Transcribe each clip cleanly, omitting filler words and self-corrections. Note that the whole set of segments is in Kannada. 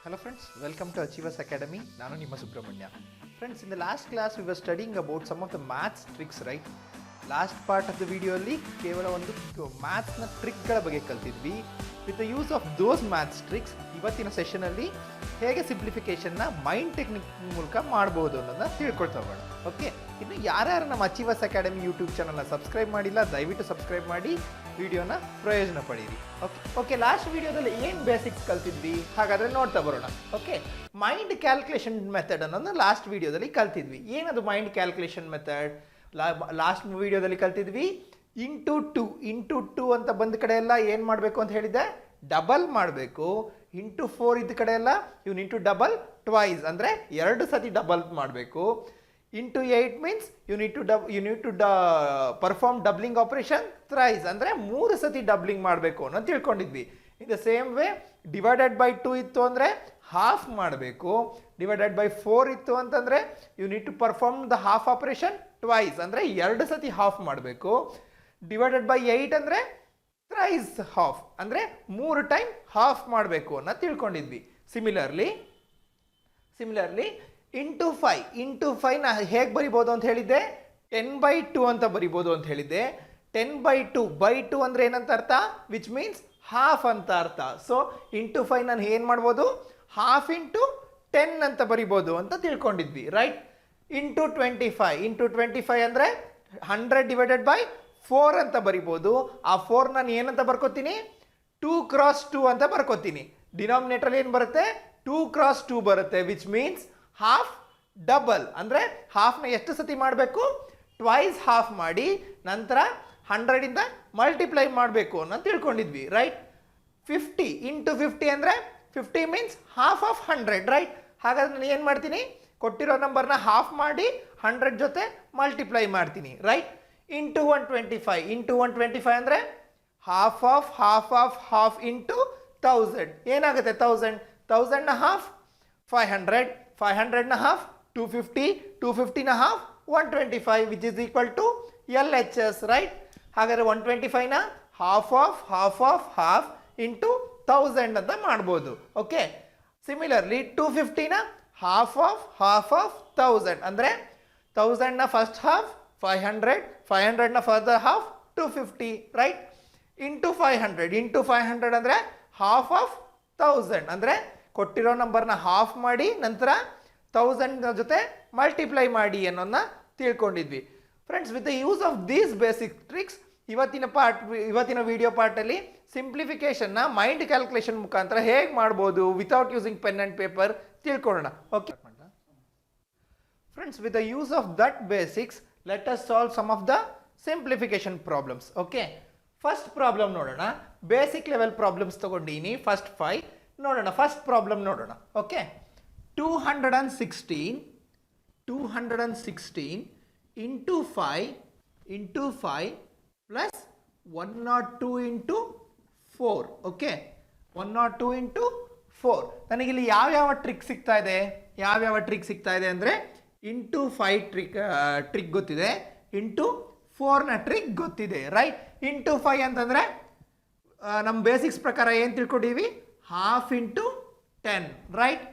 Hello friends, welcome to Achievers Academy. Nanu Nimma Subramanya. Friends, in the last class we were studying about some of the maths tricks, right? Last part of the video alli kevela ondu maths na trick ಗಳ ಬಗ್ಗೆ ಕಲಿತಿದ್ವಿ. With the use of those maths tricks, ಇವತ್ತಿನ ಸೆಷನ್ ಅಲ್ಲಿ ಹೇಗೆ ಸಿಂಪ್ಲಿಫಿಕೇಶನ್ ನ ಮೈಂಡ್ ಟೆಕ್ನಿಕ್ ಮೂಲಕ ಮಾಡಬಹುದು ಅನ್ನೋದನ್ನ ತಿಳ್ಕೊಳ್ತಾ ಹೋಗೋಣ. ಓಕೆ, ಇನ್ನು ಯಾರ್ಯಾರು ನಮ್ಮ ಅಚೀವರ್ಸ್ ಅಕಾಡೆಮಿ ಯೂಟ್ಯೂಬ್ ಚಾನಲ್ನ ಸಬ್ಸ್ಕ್ರೈಬ್ ಮಾಡಿಲ್ಲ ದಯವಿಟ್ಟು ಸಬ್ಸ್ಕ್ರೈಬ್ ಮಾಡಿ ವಿಡಿಯೋನ ಪ್ರಯೋಜನ ಪಡೀರಿ. ಓಕೆ, ಲಾಸ್ಟ್ ವಿಡಿಯೋದಲ್ಲಿ ಏನು ಬೇಸಿಕ್ಸ್ ಕಲ್ತಿದ್ವಿ ಹಾಗಾದ್ರೆ ನೋಡ್ತಾ ಬರೋಣ. ಓಕೆ, ಮೈಂಡ್ ಕ್ಯಾಲ್ಕುಲೇಷನ್ ಮೆಥಡ್ ಅನ್ನೋದನ್ನ ಲಾಸ್ಟ್ ವಿಡಿಯೋದಲ್ಲಿ ಕಲ್ತಿದ್ವಿ. ಏನದು ಮೈಂಡ್ ಕ್ಯಾಲ್ಕುಲೇಷನ್ ಮೆಥಡ್? ಲಾಸ್ಟ್ ವಿಡಿಯೋದಲ್ಲಿ ಕಲ್ತಿದ್ವಿ ಇಂಟು ಟು ಅಂತ ಬಂದ ಕಡೆ ಎಲ್ಲ ಏನು ಮಾಡಬೇಕು ಅಂತ ಹೇಳಿದ್ದೆ, ಡಬಲ್ ಮಾಡಬೇಕು. ಇಂಟು 4 ಇದ್ದ ಕಡೆ ಎಲ್ಲ you need to double twice, ಅಂದರೆ 2 ಸತಿ ಡಬಲ್ ಮಾಡಬೇಕು. Into 8 means you need to perform doubling operation thrice, ಅಂದರೆ 3 ಸತಿ ಡಬ್ಲಿಂಗ್ ಮಾಡಬೇಕು ಅನ್ನೋ ತಿಳ್ಕೊಂಡಿದ್ವಿ. In the same way divided by 2 ಇತ್ತು ಅಂದರೆ ಹಾಫ್ ಮಾಡಬೇಕು. ಡಿವೈಡೆಡ್ ಬೈ 4 ಇತ್ತು ಅಂತಂದರೆ you need to perform the half operation twice, ಅಂದರೆ 2 ಸತಿ ಹಾಫ್ ಮಾಡಬೇಕು. ಡಿವೈಡೆಡ್ ಬೈ 8 ಅಂದರೆ ಥ್ರೈಸ್ ಹಾಫ್, ಅಂದರೆ 3 ಟೈಮ್ ಹಾಫ್ ಮಾಡಬೇಕು ಅನ್ನೋ ತಿಳ್ಕೊಂಡಿದ್ವಿ. ಸಿಮಿಲರ್ಲಿ ಇಂಟು 5 ನಾ ಹೇಗೆ ಬರಿಬೋದು ಅಂತ ಹೇಳಿದ್ದೆ, 10/2 ಅಂತ ಬರಿಬೋದು ಅಂತ ಹೇಳಿದ್ದೆ. 10/2 ಅಂದರೆ ಏನಂತ ಅರ್ಥ, ವಿಚ್ ಮೀನ್ಸ್ ಹಾಫ್ ಅಂತ ಅರ್ಥ. ಸೊ ಇಂಟು 5 ನಾನು ಏನು ಮಾಡ್ಬೋದು, ಹಾಫ್ ಇಂಟು 10 ಅಂತ ಬರಿಬೋದು ಅಂತ ತಿಳ್ಕೊಂಡಿದ್ವಿ, ರೈಟ್? ಇಂಟು 25 ಅಂದರೆ 100 ಡಿವೈಡೆಡ್ ಬೈ 4 ಅಂತ ಬರಿಬೋದು. ಆ 4 ನಾನು ಏನಂತ ಬರ್ಕೋತೀನಿ, 2 × 2 ಅಂತ ಬರ್ಕೋತೀನಿ. ಡಿನಾಮಿನೇಟರ್ ಏನು ಬರುತ್ತೆ, 2 × 2 ಬರುತ್ತೆ, ವಿಚ್ ಮೀನ್ಸ್ ಹಾಫ್ ಡಬಲ್. ಅಂದರೆ ಹಾಫ್ನ ಎಷ್ಟು ಸತಿ ಮಾಡಬೇಕು, ಟ್ವೈಸ್ ಹಾಫ್ ಮಾಡಿ ನಂತರ 100ಇಂದ ಮಲ್ಟಿಪ್ಲೈ ಮಾಡಬೇಕು ಅನ್ನೋ ತಿಳ್ಕೊಂಡಿದ್ವಿ, ರೈಟ್? 50 ಇಂಟು 50 ಅಂದರೆ 50 ಮೀನ್ಸ್ ಹಾಫ್ ಆಫ್ 100, ರೈಟ್? ಹಾಗಾದ್ರೆ ನಾನು ಏನು ಮಾಡ್ತೀನಿ, ಕೊಟ್ಟಿರೋ ನಂಬರ್ನ ಹಾಫ್ ಮಾಡಿ 100 ಜೊತೆ ಮಲ್ಟಿಪ್ಲೈ ಮಾಡ್ತೀನಿ, ರೈಟ್? ಇಂಟು 125 ಅಂದರೆ ಹಾಫ್ ಇಂಟು 1000 ಏನಾಗುತ್ತೆ, 1000ನ ಹಾಫ್ 500ನ ಹಾಫ್ 250ನ half 125 which is equal to LHS, right? ಹಾಗಾದರೆ 125ನ ಹಾಫ್ ಇಂಟು 1000 ಅಂತ ಮಾಡ್ಬೋದು. ಓಕೆ, ಸಿಮಿಲರ್ಲಿ 250ನ ಹಾಫ್ ಆಫ್ 1000 ಅಂದರೆ 1000ನ ಫಸ್ಟ್ ಹಾಫ್ 500ನ ಫರ್ದರ್ ಹಾಫ್ 250, ರೈಟ್? ಇಂಟು 500 ಅಂದರೆ ಹಾಫ್ ಆಫ್ 1000, ಅಂದರೆ ಕೊಟ್ಟಿರೋ ನಂಬರ್ನ ಹಾಫ್ ಮಾಡಿ ನಂತರ 1000 ಜೊತೆ ಮಲ್ಟಿಪ್ಲೈ ಮಾಡಿ ಅನ್ನೋದನ್ನ ತಿಳ್ಕೊಂಡಿದ್ವಿ. Friends, with the use of these basic tricks ಇವತ್ತಿನ ವಿಡಿಯೋ ಪಾರ್ಟಲ್ಲಿ ಸಿಂಪ್ಲಿಫಿಕೇಶನ್ನ ಮೈಂಡ್ ಕ್ಯಾಲ್ಕುಲೇಷನ್ ಮುಖಾಂತರ ಹೇಗೆ ಮಾಡ್ಬೋದು without using pen and paper ತಿಳ್ಕೊಳ್ಳೋಣ. Okay friends, with the use of that basics let us solve some of the simplification problems. Okay, first problem ನೋಡೋಣ. ಬೇಸಿಕ್ ಲೆವೆಲ್ ಪ್ರಾಬ್ಲಮ್ಸ್ ತಗೊಂಡಿನಿ, ಫಸ್ಟ್ 5 ನೋಡೋಣ. ಫಸ್ಟ್ ಪ್ರಾಬ್ಲಮ್ ನೋಡೋಣ. Okay, 216 into 5 plus 102 into 4. Okay, 102 into 4. ನನಗಿಲ್ಲಿ ಯಾವ್ಯಾವ ಟ್ರಿಕ್ ಸಿಗ್ತಾ ಇದೆ ಅಂದರೆ ಇಂಟು 5 ಟ್ರಿಕ್ ಗೊತ್ತಿದೆ, ಇಂಟು 4ನ ಟ್ರಿಕ್ ಗೊತ್ತಿದೆ, ರೈಟ್? ಇಂಟು 5 ಅಂತಂದರೆ ನಮ್ಮ ಬೇಸಿಕ್ಸ್ ಪ್ರಕಾರ ಏನು ತಿಳ್ಕೊಂಡಿವಿ, ಹಾಫ್ ಇಂಟು 10, ರೈಟ್?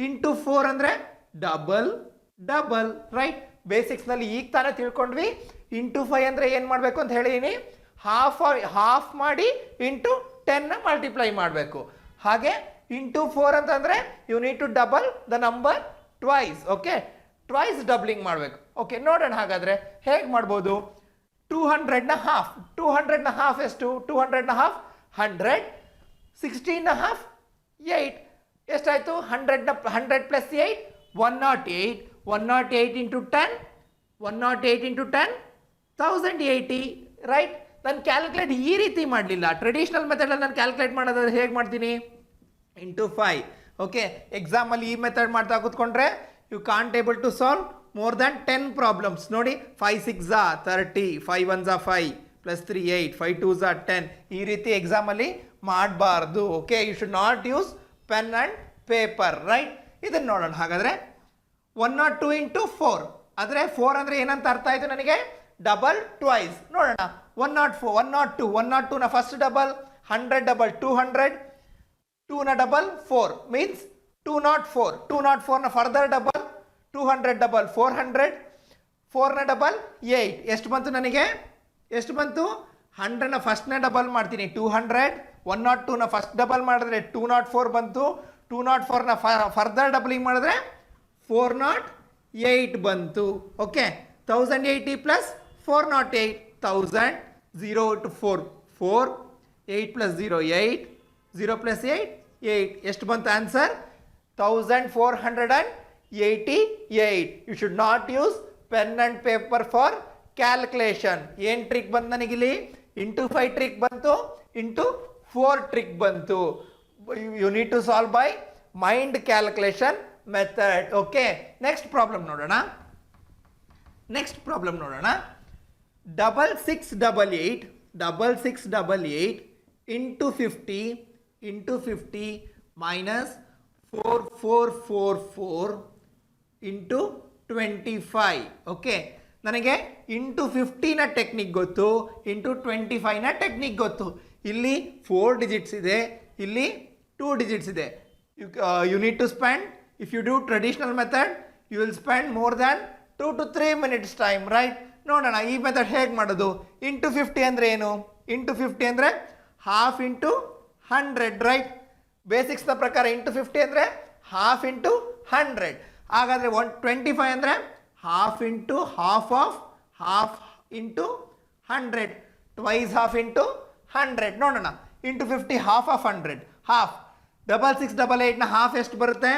ಇಂಟು 4 ಅಂದರೆ ಡಬಲ್, ರೈಟ್? ಬೇಸಿಕ್ಸ್ನಲ್ಲಿ ಈಗ ತಾನೇ ತಿಳ್ಕೊಂಡ್ವಿ. ಇಂಟು 5 ಅಂದರೆ ಏನು ಮಾಡಬೇಕು ಅಂತ ಹೇಳಿದೀನಿ, ಹಾಫ್ ಮಾಡಿ ಇಂಟು 10ನ ಮಲ್ಟಿಪ್ಲೈ ಮಾಡಬೇಕು. ಹಾಗೆ ಇಂಟು 4 ಅಂತಂದರೆ you need to double the number twice. Okay, twice doubling ಮಾಡಬೇಕು. ಓಕೆ, ನೋಡೋಣ ಹಾಗಾದರೆ ಹೇಗೆ ಮಾಡ್ಬೋದು. 200ನ ಹಾಫ್ ಎಷ್ಟು, 200ನ ಹಾಫ್ 100, 16ನ ಹಾಫ್ 8 ಎಷ್ಟಾಯಿತು, 100 ಪ್ಲಸ್ 8 108 ಇಂಟು 10 1080, ರೈಟ್? ನಾನು ಕ್ಯಾಲ್ಕುಲೇಟ್ ಈ ರೀತಿ ಮಾಡಲಿಲ್ಲ. ಟ್ರೆಡಿಷನಲ್ ಮೆಥಡಲ್ಲಿ ನಾನು ಕ್ಯಾಲ್ಕುಲೇಟ್ ಮಾಡೋದಾದ್ರೆ ಹೇಗೆ ಮಾಡ್ತೀನಿ, ಇಂಟು 5. ಓಕೆ, ಎಕ್ಸಾಮಲ್ಲಿ ಈ ಮೆಥಡ್ ಮಾಡ್ತಾ ಕೂತ್ಕೊಂಡ್ರೆ you can't able to solve more than 10 problems. ನೋಡಿ, 5 6 30, 5 1 5 ಪ್ಲಸ್ 3 8, 5 2 10. ಈ ರೀತಿ ಎಕ್ಸಾಮಲ್ಲಿ ಮಾಡಬಾರ್ದು. Okay, you should not use pen and paper, right? ಇದನ್ನು ನೋಡೋಣ. ಹಾಗಾದರೆ 102 ಇಂಟು 4 ಆದರೆ 4 ಅಂದರೆ ಏನಂತ ಅರ್ಥ ಆಯಿತು ನನಗೆ, ಡಬಲ್ ಟ್ವೈಸ್. ನೋಡೋಣ, 102ನ ಫಸ್ಟ್ ಡಬಲ್, 100 ಡಬಲ್ 200, 2ನ ಡಬಲ್ 4 ಮೀನ್ಸ್ 204 ನ ಫರ್ದರ್ ಡಬಲ್ 200 ಡಬಲ್ 400 4 ನ ಡಬಲ್ 8 ಎಷ್ಟು ಬಂತು ನನಗೆ ಎಷ್ಟು ಬಂತು 100 ನ ಫಸ್ಟ್ ನ ಡಬಲ್ ಮಾಡ್ತೀನಿ 200 102 ನ ಫಸ್ಟ್ ಡಬಲ್ ಮಾಡಿದ್ರೆ 204 ಬಂತು 204 ನ ಫರ್ದರ್ ಡಬಲಿಂಗ್ ಮಾಡಿದ್ರೆ 408 ಬಂತು okay 1080 plus 408 1000 0 to 4 4 8 plus 0 8 0 plus 8 8 ಎಷ್ಟು ಬಂತು answer 1488 you should not use pen and paper for calculation ಏನು ಟ್ರಿಕ್ ಬಂತು ನನಗಿಲ್ಲಿ ಇಂಟು 5 ಟ್ರಿಕ್ ಬಂತು ಇಂಟು 4 ಟ್ರಿಕ್ ಬಂತು you need to solve by mind calculation method okay next problem ನೋಡೋಣ double six double eight into 50 minus 4444 into 25 okay ನನಗೆ ಇಂಟು 50ನ ಟೆಕ್ನಿಕ್ ಗೊತ್ತು ಇಂಟು 25ನ ಟೆಕ್ನಿಕ್ ಗೊತ್ತು ಇಲ್ಲಿ 4 ಡಿಜಿಟ್ಸ್ ಇದೆ ಇಲ್ಲಿ 2 ಡಿಜಿಟ್ಸ್ ಇದೆ you need to spend if you do traditional method you will spend more than 2 to 3 minutes time right ನೋಡೋಣ ಈ ಮೆಥಡ್ ಹೇಗೆ ಮಾಡೋದು ಇಂಟು 50 ಅಂದರೆ ಏನು ಇಂಟು 50 ಅಂದರೆ ಹಾಫ್ ಇಂಟು 100 ರೈಟ್ ಬೇಸಿಕ್ಸ್ನ ಪ್ರಕಾರ ಇಂಟು 50 ಅಂದರೆ ಹಾಫ್ ಇಂಟು 100 ಹಾಗಾದರೆ 125 ಅಂದರೆ half into half of half into 100 twice half into 100 ನೋಡೋಣ ಇಂಟು 50 ಹಾಫ್ ಆಫ್ 100 ಹಾಫ್ 6688ನ ಹಾಫ್ ಎಷ್ಟು ಬರುತ್ತೆ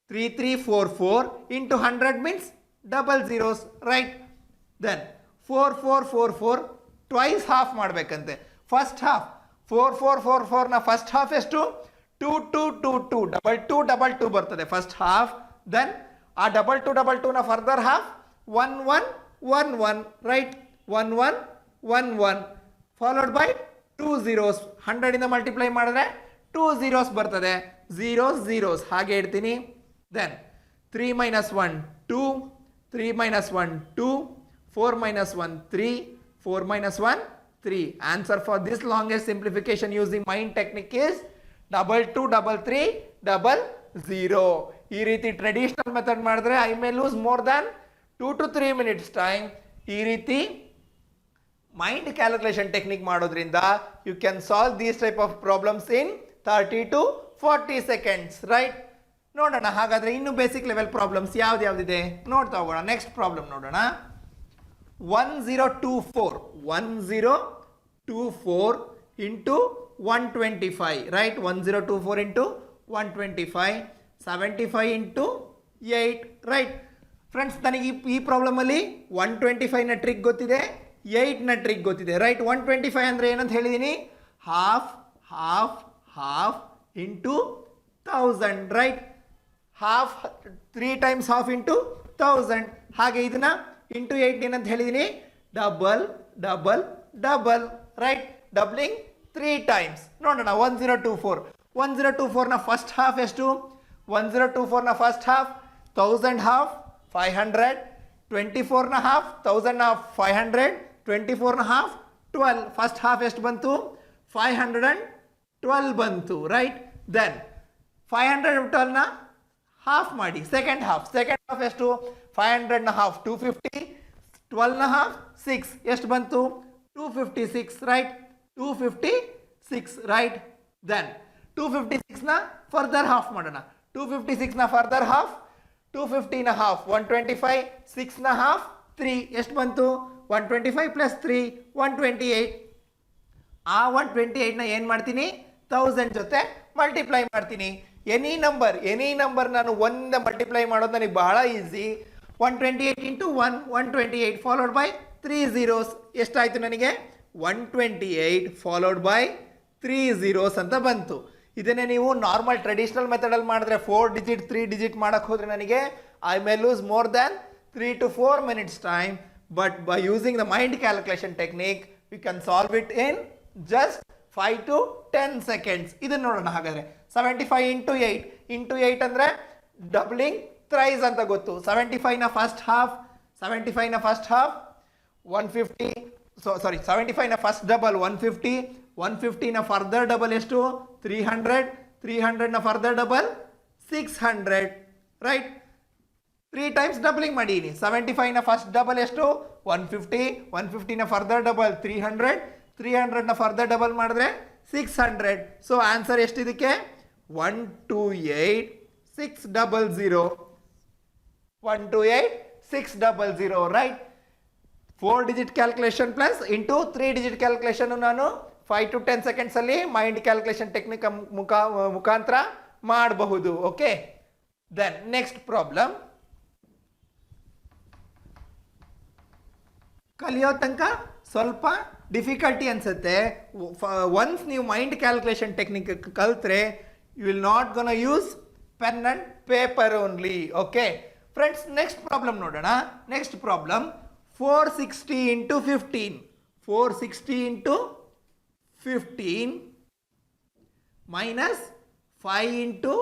3344 into 100 means double zeros right then 4444 twice half ಮಾಡಬೇಕಂತೆ ಫಸ್ಟ್ ಹಾಫ್ 4444 ನ ಫಸ್ಟ್ ಹಾಫ್ ಎಷ್ಟು 2222 ಡಬಲ್ ಟೂ ಬರ್ತದೆ ಫಸ್ಟ್ ಹಾಫ್ ದೆನ್ ಆ ಡಬಲ್ ಟೂ ನ further half 1111 right 1111 followed by 2 zeros 100 ಇಂದ ಮಲ್ಟಿಪ್ಲೈ ಮಾಡಿದ್ರೆ 2 zeros ಬರ್ತದೆ zeros ಹಾಗೆ ಇಡ್ತೀನಿ then 3 minus 1 2 3 minus 1 2 4 minus 1 3 4 minus 1 3 answer for this longest simplification using mind technique is 223300 ಈ ರೀತಿ ಟ್ರೆಡಿಷನಲ್ ಮೆಥಡ್ ಮಾಡಿದ್ರೆ I may lose more than 2 to 3 minutes time ಈ ರೀತಿ ಮೈಂಡ್ ಕ್ಯಾಲ್ಕುಲೇಷನ್ ಟೆಕ್ನಿಕ್ ಮಾಡೋದ್ರಿಂದ you can solve these type of problems in 30 to 40 seconds right ನೋಡೋಣ ಹಾಗಾದರೆ ಇನ್ನು ಬೇಸಿಕ್ ಲೆವೆಲ್ ಪ್ರಾಬ್ಲಮ್ಸ್ ಯಾವ್ದಿದೆ ನೋಡ್ತಾ ಹೋಗೋಣ ನೆಕ್ಸ್ಟ್ ಪ್ರಾಬ್ಲಮ್ ನೋಡೋಣ 1024 into 125 right 1024 into 125 75 into 8 right friends ನನಗೆ ಈ ಪ್ರಾಬ್ಲಮಲ್ಲಿ 125ನ ಟ್ರಿಕ್ ಗೊತ್ತಿದೆ 8ನ ಟ್ರಿಕ್ ಗೊತ್ತಿದೆ ರೈಟ್ 125 ಅಂದರೆ ಏನಂತ ಹೇಳಿದ್ದೀನಿ half half half into 1000 right half 3 times half into 1000 ಹಾಗೆ ಇದನ್ನ ಇಂಟು 8 ಏನಂತ ಹೇಳಿದ್ದೀನಿ double double double right doubling 3 times ನೋಡೋಣ 1024 ನ ಫಸ್ಟ್ ಹಾಫ್ ಎಷ್ಟು 1024 ನ ಫಸ್ಟ್ ಹಾಫ್ 1000 ಹಾಫ್ 500 24 ನ ಹಾಫ್ 1000 ನ 500 24 ನ ಹಾಫ್ 12 ಫಸ್ಟ್ ಹಾಫ್ ಎಷ್ಟು ಬಂತು 512 ಬಂತು ರೈಟ್ ದೆನ್ 512 ನ ಹಾಫ್ ಮಾಡಿ ಸೆಕೆಂಡ್ ಹಾಫ್ ಎಷ್ಟು 500 ನ ಹಾಫ್ 250 12 ನ ಹಾಫ್ 6 ಎಷ್ಟು ಬಂತು 256 ರೈಟ್ 256 ರೈಟ್ ದೆನ್ 256 ನ ಫರ್ದರ್ ಹಾಫ್ ಮಾಡೋಣ 256 ನ ಫರ್ದರ್ ಹಾಫ್ 250 ನ ಹಾಫ್ 125 6 ನ ಹಾಫ್ 3 ಎಷ್ಟು ಬಂತು 125 ಪ್ಲಸ್ 3 128 ಆ 128 ನ ಏನು ಮಾಡ್ತೀನಿ 1000 ಜೊತೆ ಮಲ್ಟಿಪ್ಲೈ ಮಾಡ್ತೀನಿ ಎನಿ ನಂಬರ್ ನಾನು 1 ಮಲ್ಟಿಪ್ಲೈ ಮಾಡೋದು ನನಗೆ ಬಹಳ easy 128 into 128 followed by 3 zeros ಎಷ್ಟಾಯಿತು ನನಗೆ 128 ಫಾಲೋಡ್ ಬೈ 3 zeros ಅಂತ ಬಂತು ಇದನ್ನೇ ನೀವು ನಾರ್ಮಲ್ ಟ್ರೆಡಿಷನಲ್ ಮೆಥಡಲ್ಲಿ ಮಾಡಿದ್ರೆ 4 digit 3 digit ಮಾಡೋಕ್ಕೆ ಹೋದರೆ ನನಗೆ I may lose more than 3 to 4 minutes time but by using the mind calculation technique you can solve it in just 5 to 10 seconds ಇದನ್ನು ನೋಡೋಣ ಹಾಗಾದರೆ 75 ಇಂಟು 8 ಅಂದರೆ ಡಬ್ಲಿಂಗ್ ಥ್ರೈಸ್ ಅಂತ ಗೊತ್ತು 75 ನ ಫಸ್ಟ್ ಹಾಫ್ 150 75 ನ ಫಸ್ಟ್ ಡಬಲ್ 150 150ನ ಫರ್ದರ್ ಡಬಲ್ ಎಷ್ಟು 300, 300ನ further double 600, right. 3 times doubling ಮಾಡೀನಿ. 75ನ ಫಸ್ಟ್ ಡಬಲ್ ಎಷ್ಟು 150, 150ನ ಫರ್ದರ್ ಡಬಲ್ 300, 300ನ ಫರ್ದರ್ ಡಬಲ್ ಮಾಡಿದ್ರೆ 600. ಸೊ ಆನ್ಸರ್ ಎಷ್ಟಿದಕ್ಕೆ 128,600, 128,600, right. 4 digit calculation plus into 3 digit calculation ನಾನು 5 to 10 ಸೆಕೆಂಡ್ಸ್ ಅಲ್ಲಿ ಮೈಂಡ್ ಕ್ಯಾಲ್ಕುಲೇಷನ್ ಟೆಕ್ನಿಕ್ ಮುಖಾಂತರ ಮಾಡಬಹುದು. Okay, then next problem. ಕಲಿಯೋ ತನಕ ಸ್ವಲ್ಪ ಡಿಫಿಕಲ್ಟಿ ಅನ್ಸುತ್ತೆ. ಒನ್ಸ್ ನೀವು ಮೈಂಡ್ ಕ್ಯಾಲ್ಕುಲೇಷನ್ ಟೆಕ್ನಿಕ್ ಕಲ್ತ್ರೆ you will not gonna use pen and paper only. Okay friends, next problem ನೋಡೋಣ. Next problem 460 into 15, 460 into 15 minus 5 into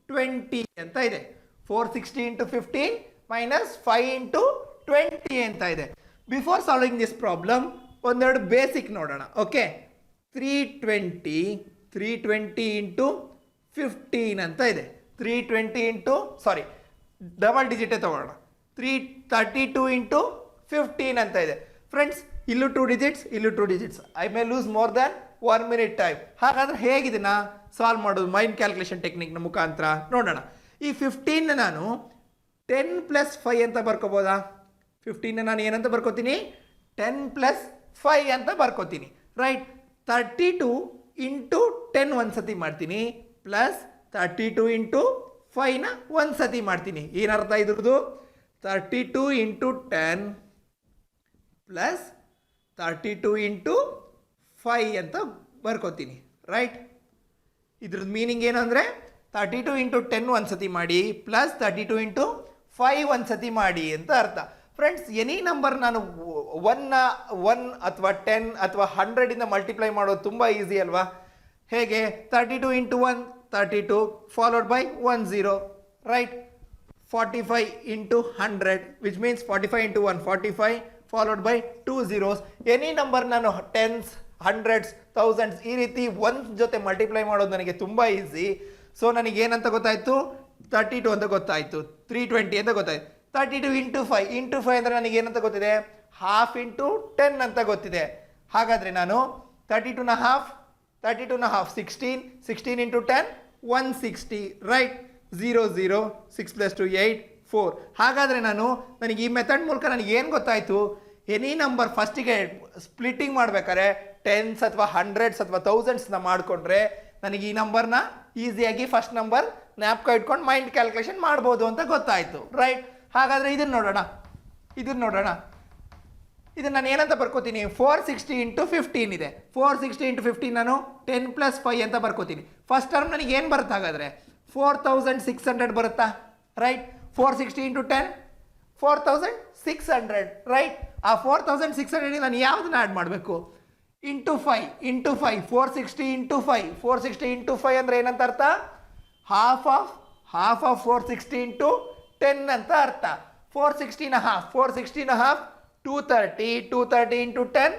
20 ಅಂತ ಇದೆ. 460 into 15 minus 5 into 20 ಅಂತ ಇದೆ. ಬಿಫೋರ್ ಸಾಲ್ವಿಂಗ್ ದಿಸ್ ಪ್ರಾಬ್ಲಮ್ ಒಂದೆರಡು ಬೇಸಿಕ್ ನೋಡೋಣ. ಓಕೆ, 320 into 15 ಅಂತ ಇದೆ. 320 into ಡಬಲ್ ಡಿಜಿಟೇ ತಗೊಳ್ಳೋಣ. 332 into 15 ಅಂತ ಇದೆ. ಫ್ರೆಂಡ್ಸ್, ಇಲ್ಲೂ 2 ಡಿಜಿಟ್ಸ್, ಇಲ್ಲೂ 2 digits. I may lose more than 1 minute time. ಹಾಗಾದ್ರೆ ಹೇಗಿದೆನ ಸಾಲ್ವ್ ಮಾಡೋದು ಮೈಂಡ್ ಕ್ಯಾಲ್ಕುಲೇಷನ್ ಟೆಕ್ನಿಕ್ನ ಮುಖಾಂತರ ನೋಡೋಣ. ಈ 15ನ ನಾನು 10 + 5 ಅಂತ ಬರ್ಕೋಬೋದಾ? 15ನ ನಾನು ಏನಂತ ಬರ್ಕೋತೀನಿ 10 + 5 ಅಂತ ಬರ್ಕೋತೀನಿ, ರೈಟ್. 32 into 10 ಒಂದು ಸತಿ ಮಾಡ್ತೀನಿ, ಪ್ಲಸ್ 32 into 5ನ ಒಂದು ಸತಿ ಮಾಡ್ತೀನಿ. ಏನರ್ಥ ಇದ್ರದ್ದು? 32 into 10 ಪ್ಲಸ್ 32 into 5 ಅಂತ ಬರ್ಕೋತೀನಿ, ರೈಟ್. ಇದ್ರದ್ದು ಮೀನಿಂಗ್ ಏನು ಅಂದರೆ 32 into 10 ಒಂದು ಸತಿ ಮಾಡಿ ಪ್ಲಸ್ 32 into 5 ಒಂದು ಸತಿ ಮಾಡಿ ಅಂತ ಅರ್ಥ. ಫ್ರೆಂಡ್ಸ್, ಎನಿ ನಂಬರ್ ನಾನು 1 ಅಥವಾ 10 ಅಥವಾ 100ಇಂದ ಮಲ್ಟಿಪ್ಲೈ ಮಾಡೋದು ತುಂಬ ಈಸಿ ಅಲ್ವಾ? ಹೇಗೆ? 32 into 1 32 followed by 10, right. 45 into 100 which means 45 into 1 45 followed by 2 zeros. Any number ನಾನು 10s, 100s, 1000s ಈ ರೀತಿ 1 ಜೊತೆ ಮಲ್ಟಿಪ್ಲೈ ಮಾಡೋದು ನನಗೆ ತುಂಬ ಈಸಿ. ಸೊ ನನಗೇನಂತ ಗೊತ್ತಾಯಿತು? 32 ಅಂತ ಗೊತ್ತಾಯಿತು, 320 ಅಂತ ಗೊತ್ತಾಯಿತು. 32 into 5 into 5 ಅಂದರೆ ನನಗೇನಂತ ಗೊತ್ತಿದೆ? ಹಾಫ್ ಇಂಟು 10 ಅಂತ ಗೊತ್ತಿದೆ. ಹಾಗಾದರೆ ನಾನು 32 half 16, 16 into 10 160, ರೈಟ್. 0 0 6 + 2 8 4. ಹಾಗಾದರೆ ನನಗೆ ಈ ಮೆಥಡ್ ಮೂಲಕ ನನಗೆ ಏನು ಗೊತ್ತಾಯಿತು? ಎನಿ ನಂಬರ್ ಫಸ್ಟಿಗೆ ಸ್ಪ್ಲಿಟ್ಟಿಂಗ್ ಮಾಡಬೇಕಾದ್ರೆ 10s ಅಥವಾ 100s ಅಥವಾ 1000ಸ್ನ ಮಾಡಿಕೊಂಡ್ರೆ ನನಗೆ ಈ ನಂಬರ್ನ ಈಸಿಯಾಗಿ ಫಸ್ಟ್ ನಂಬರ್ ಜ್ಞಾಪಕ ಇಟ್ಕೊಂಡು ಮೈಂಡ್ ಕ್ಯಾಲ್ಕುಲೇಷನ್ ಮಾಡ್ಬೋದು ಅಂತ ಗೊತ್ತಾಯಿತು, ರೈಟ್. ಹಾಗಾದರೆ ಇದನ್ನು ನೋಡೋಣ. ಇದನ್ನು ನಾನು ಏನಂತ ಬರ್ಕೋತೀನಿ? 460 into 15 ಇದೆ. 460 into 15 ನಾನು 10 + 5 ಅಂತ ಬರ್ಕೋತೀನಿ. ಫಸ್ಟ್ ಟರ್ಮ್ ನನಗೆ ಏನು ಬರುತ್ತೆ? ಹಾಗಾದರೆ 4600 ಬರುತ್ತಾ, ರೈಟ್. 460 into 10 4600, right. ಆ 4600 ನಾನು ಯಾವುದನ್ನ ಆ್ಯಡ್ ಮಾಡಬೇಕು? ಇಂಟು 5 460 into 5 460 into 5 ಅಂದರೆ ಏನಂತ ಅರ್ಥ? ಹಾಫ್ ಆಫ್ 460 into 10 ಅಂತ ಅರ್ಥ. 460ನ ಹಾಫ್ 230 into 10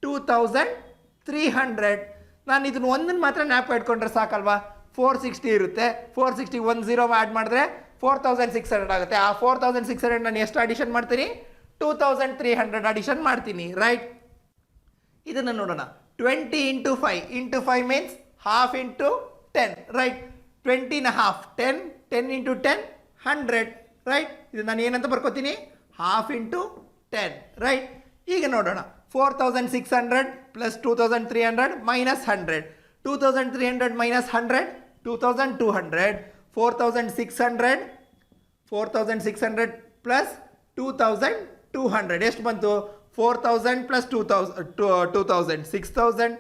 2300. ನಾನು ಇದನ್ನು ಒಂದನ್ನು ಮಾತ್ರ ಜ್ಞಾಪಕ ಇಟ್ಕೊಂಡ್ರೆ ಸಾಕಲ್ವಾ? 460 ಇರುತ್ತೆ, 460 10 ಆ್ಯಡ್ ಮಾಡಿದ್ರೆ 4600 ಆಗುತ್ತೆ. ಆ 4600 ನಾನು ಎಷ್ಟು ಅಡಿಷನ್ ಮಾಡ್ತೀನಿ? 2300 ಅಡಿಷನ್ ಮಾಡ್ತೀನಿ, ರೈಟ್. ಇದನ್ನು ನೋಡೋಣ. 20 into 5 means half into 10, right. 20ನ ಹಾಫ್ 10 into 10 100, ರೈಟ್. ಇದು ನಾನು ಏನಂತ ಬರ್ಕೋತೀನಿ? Half into 10, right. ಈಗ ನೋಡೋಣ. 4600 + 2300 ಮೈನಸ್ 100. 2300 ಮೈನಸ್ 100 2200. 4600 ಪ್ಲಸ್ 2200 ಎಷ್ಟು ಬಂತು? 4000 + 2000 6000.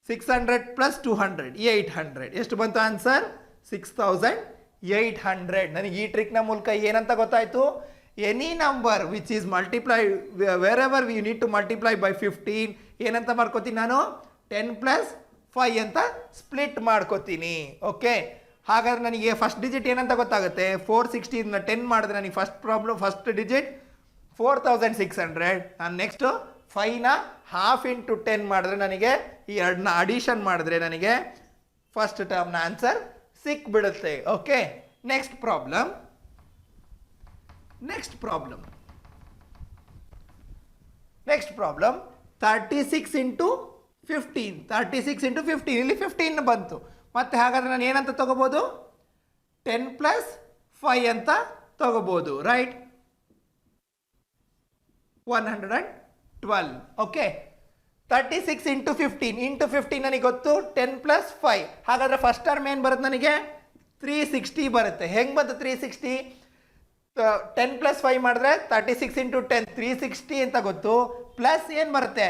600 + 200 800. ಎಷ್ಟು ಬಂತು ಆನ್ಸರ್? 6800. ನನಗೆ ಈ ಟ್ರಿಕ್ನ ಮೂಲಕ ಏನಂತ ಗೊತ್ತಾಯಿತು? Any number which is multiply wherever you need to multiply by 15 ಏನಂತ ಮಾಡ್ಕೋತೀನಿ ನಾನು? 10 + 5 ಅಂತ ಸ್ಪ್ಲಿಟ್ ಮಾಡ್ಕೋತೀನಿ. ಓಕೆ, ಹಾಗಾದ್ರೆ ನನಗೆ ಫಸ್ಟ್ ಡಿಜಿಟ್ ಏನಂತ ಗೊತ್ತಾಗುತ್ತೆ? 460 10 ಮಾಡಿದ್ರೆ ನನಗೆ ಫಸ್ಟ್ ಡಿಜಿಟ್ 4600. ನಾನು ನೆಕ್ಸ್ಟು 5ನ ಹಾಫ್ ಇಂಟು 10 ಮಾಡಿದ್ರೆ ನನಗೆ ಈ ಎರಡನ್ನ ಅಡಿಷನ್ ಮಾಡಿದ್ರೆ ನನಗೆ ಫಸ್ಟ್ ಟರ್ಮ್ನ ಆನ್ಸರ್ ಸಿಕ್ಬಿಡುತ್ತೆ. ಓಕೆ, ನೆಕ್ಸ್ಟ್ ಪ್ರಾಬ್ಲಮ್ 36 ಇಂಟು 15 ಇಲ್ಲಿ 15 ಬಂತು. ಮತ್ತೆ ಹಾಗಾದ್ರೆ ನಾನು ಏನಂತ ತಗೋಬೋದು, 10 ಪ್ಲಸ್ 5 ಅಂತ ತಗೋಬೋದು, ರೈಟ್? 112. ಓಕೆ, 36 ಇಂಟು 15 ನನಗೆ ಗೊತ್ತು 10 ಪ್ಲಸ್ 5. ಹಾಗಾದ್ರೆ ಫಸ್ಟ್ ಟರ್ಮ್ ಏನು ಬರುತ್ತೆ ನನಗೆ 360 ಬರುತ್ತೆ. ಹೆಂಗೆ ಬಂತು 360? 10 ಪ್ಲಸ್ 5 ಮಾಡಿದ್ರೆ 36 ಇಂಟು 10 360 ಅಂತ ಗೊತ್ತು. ಪ್ಲಸ್ ಏನು ಬರುತ್ತೆ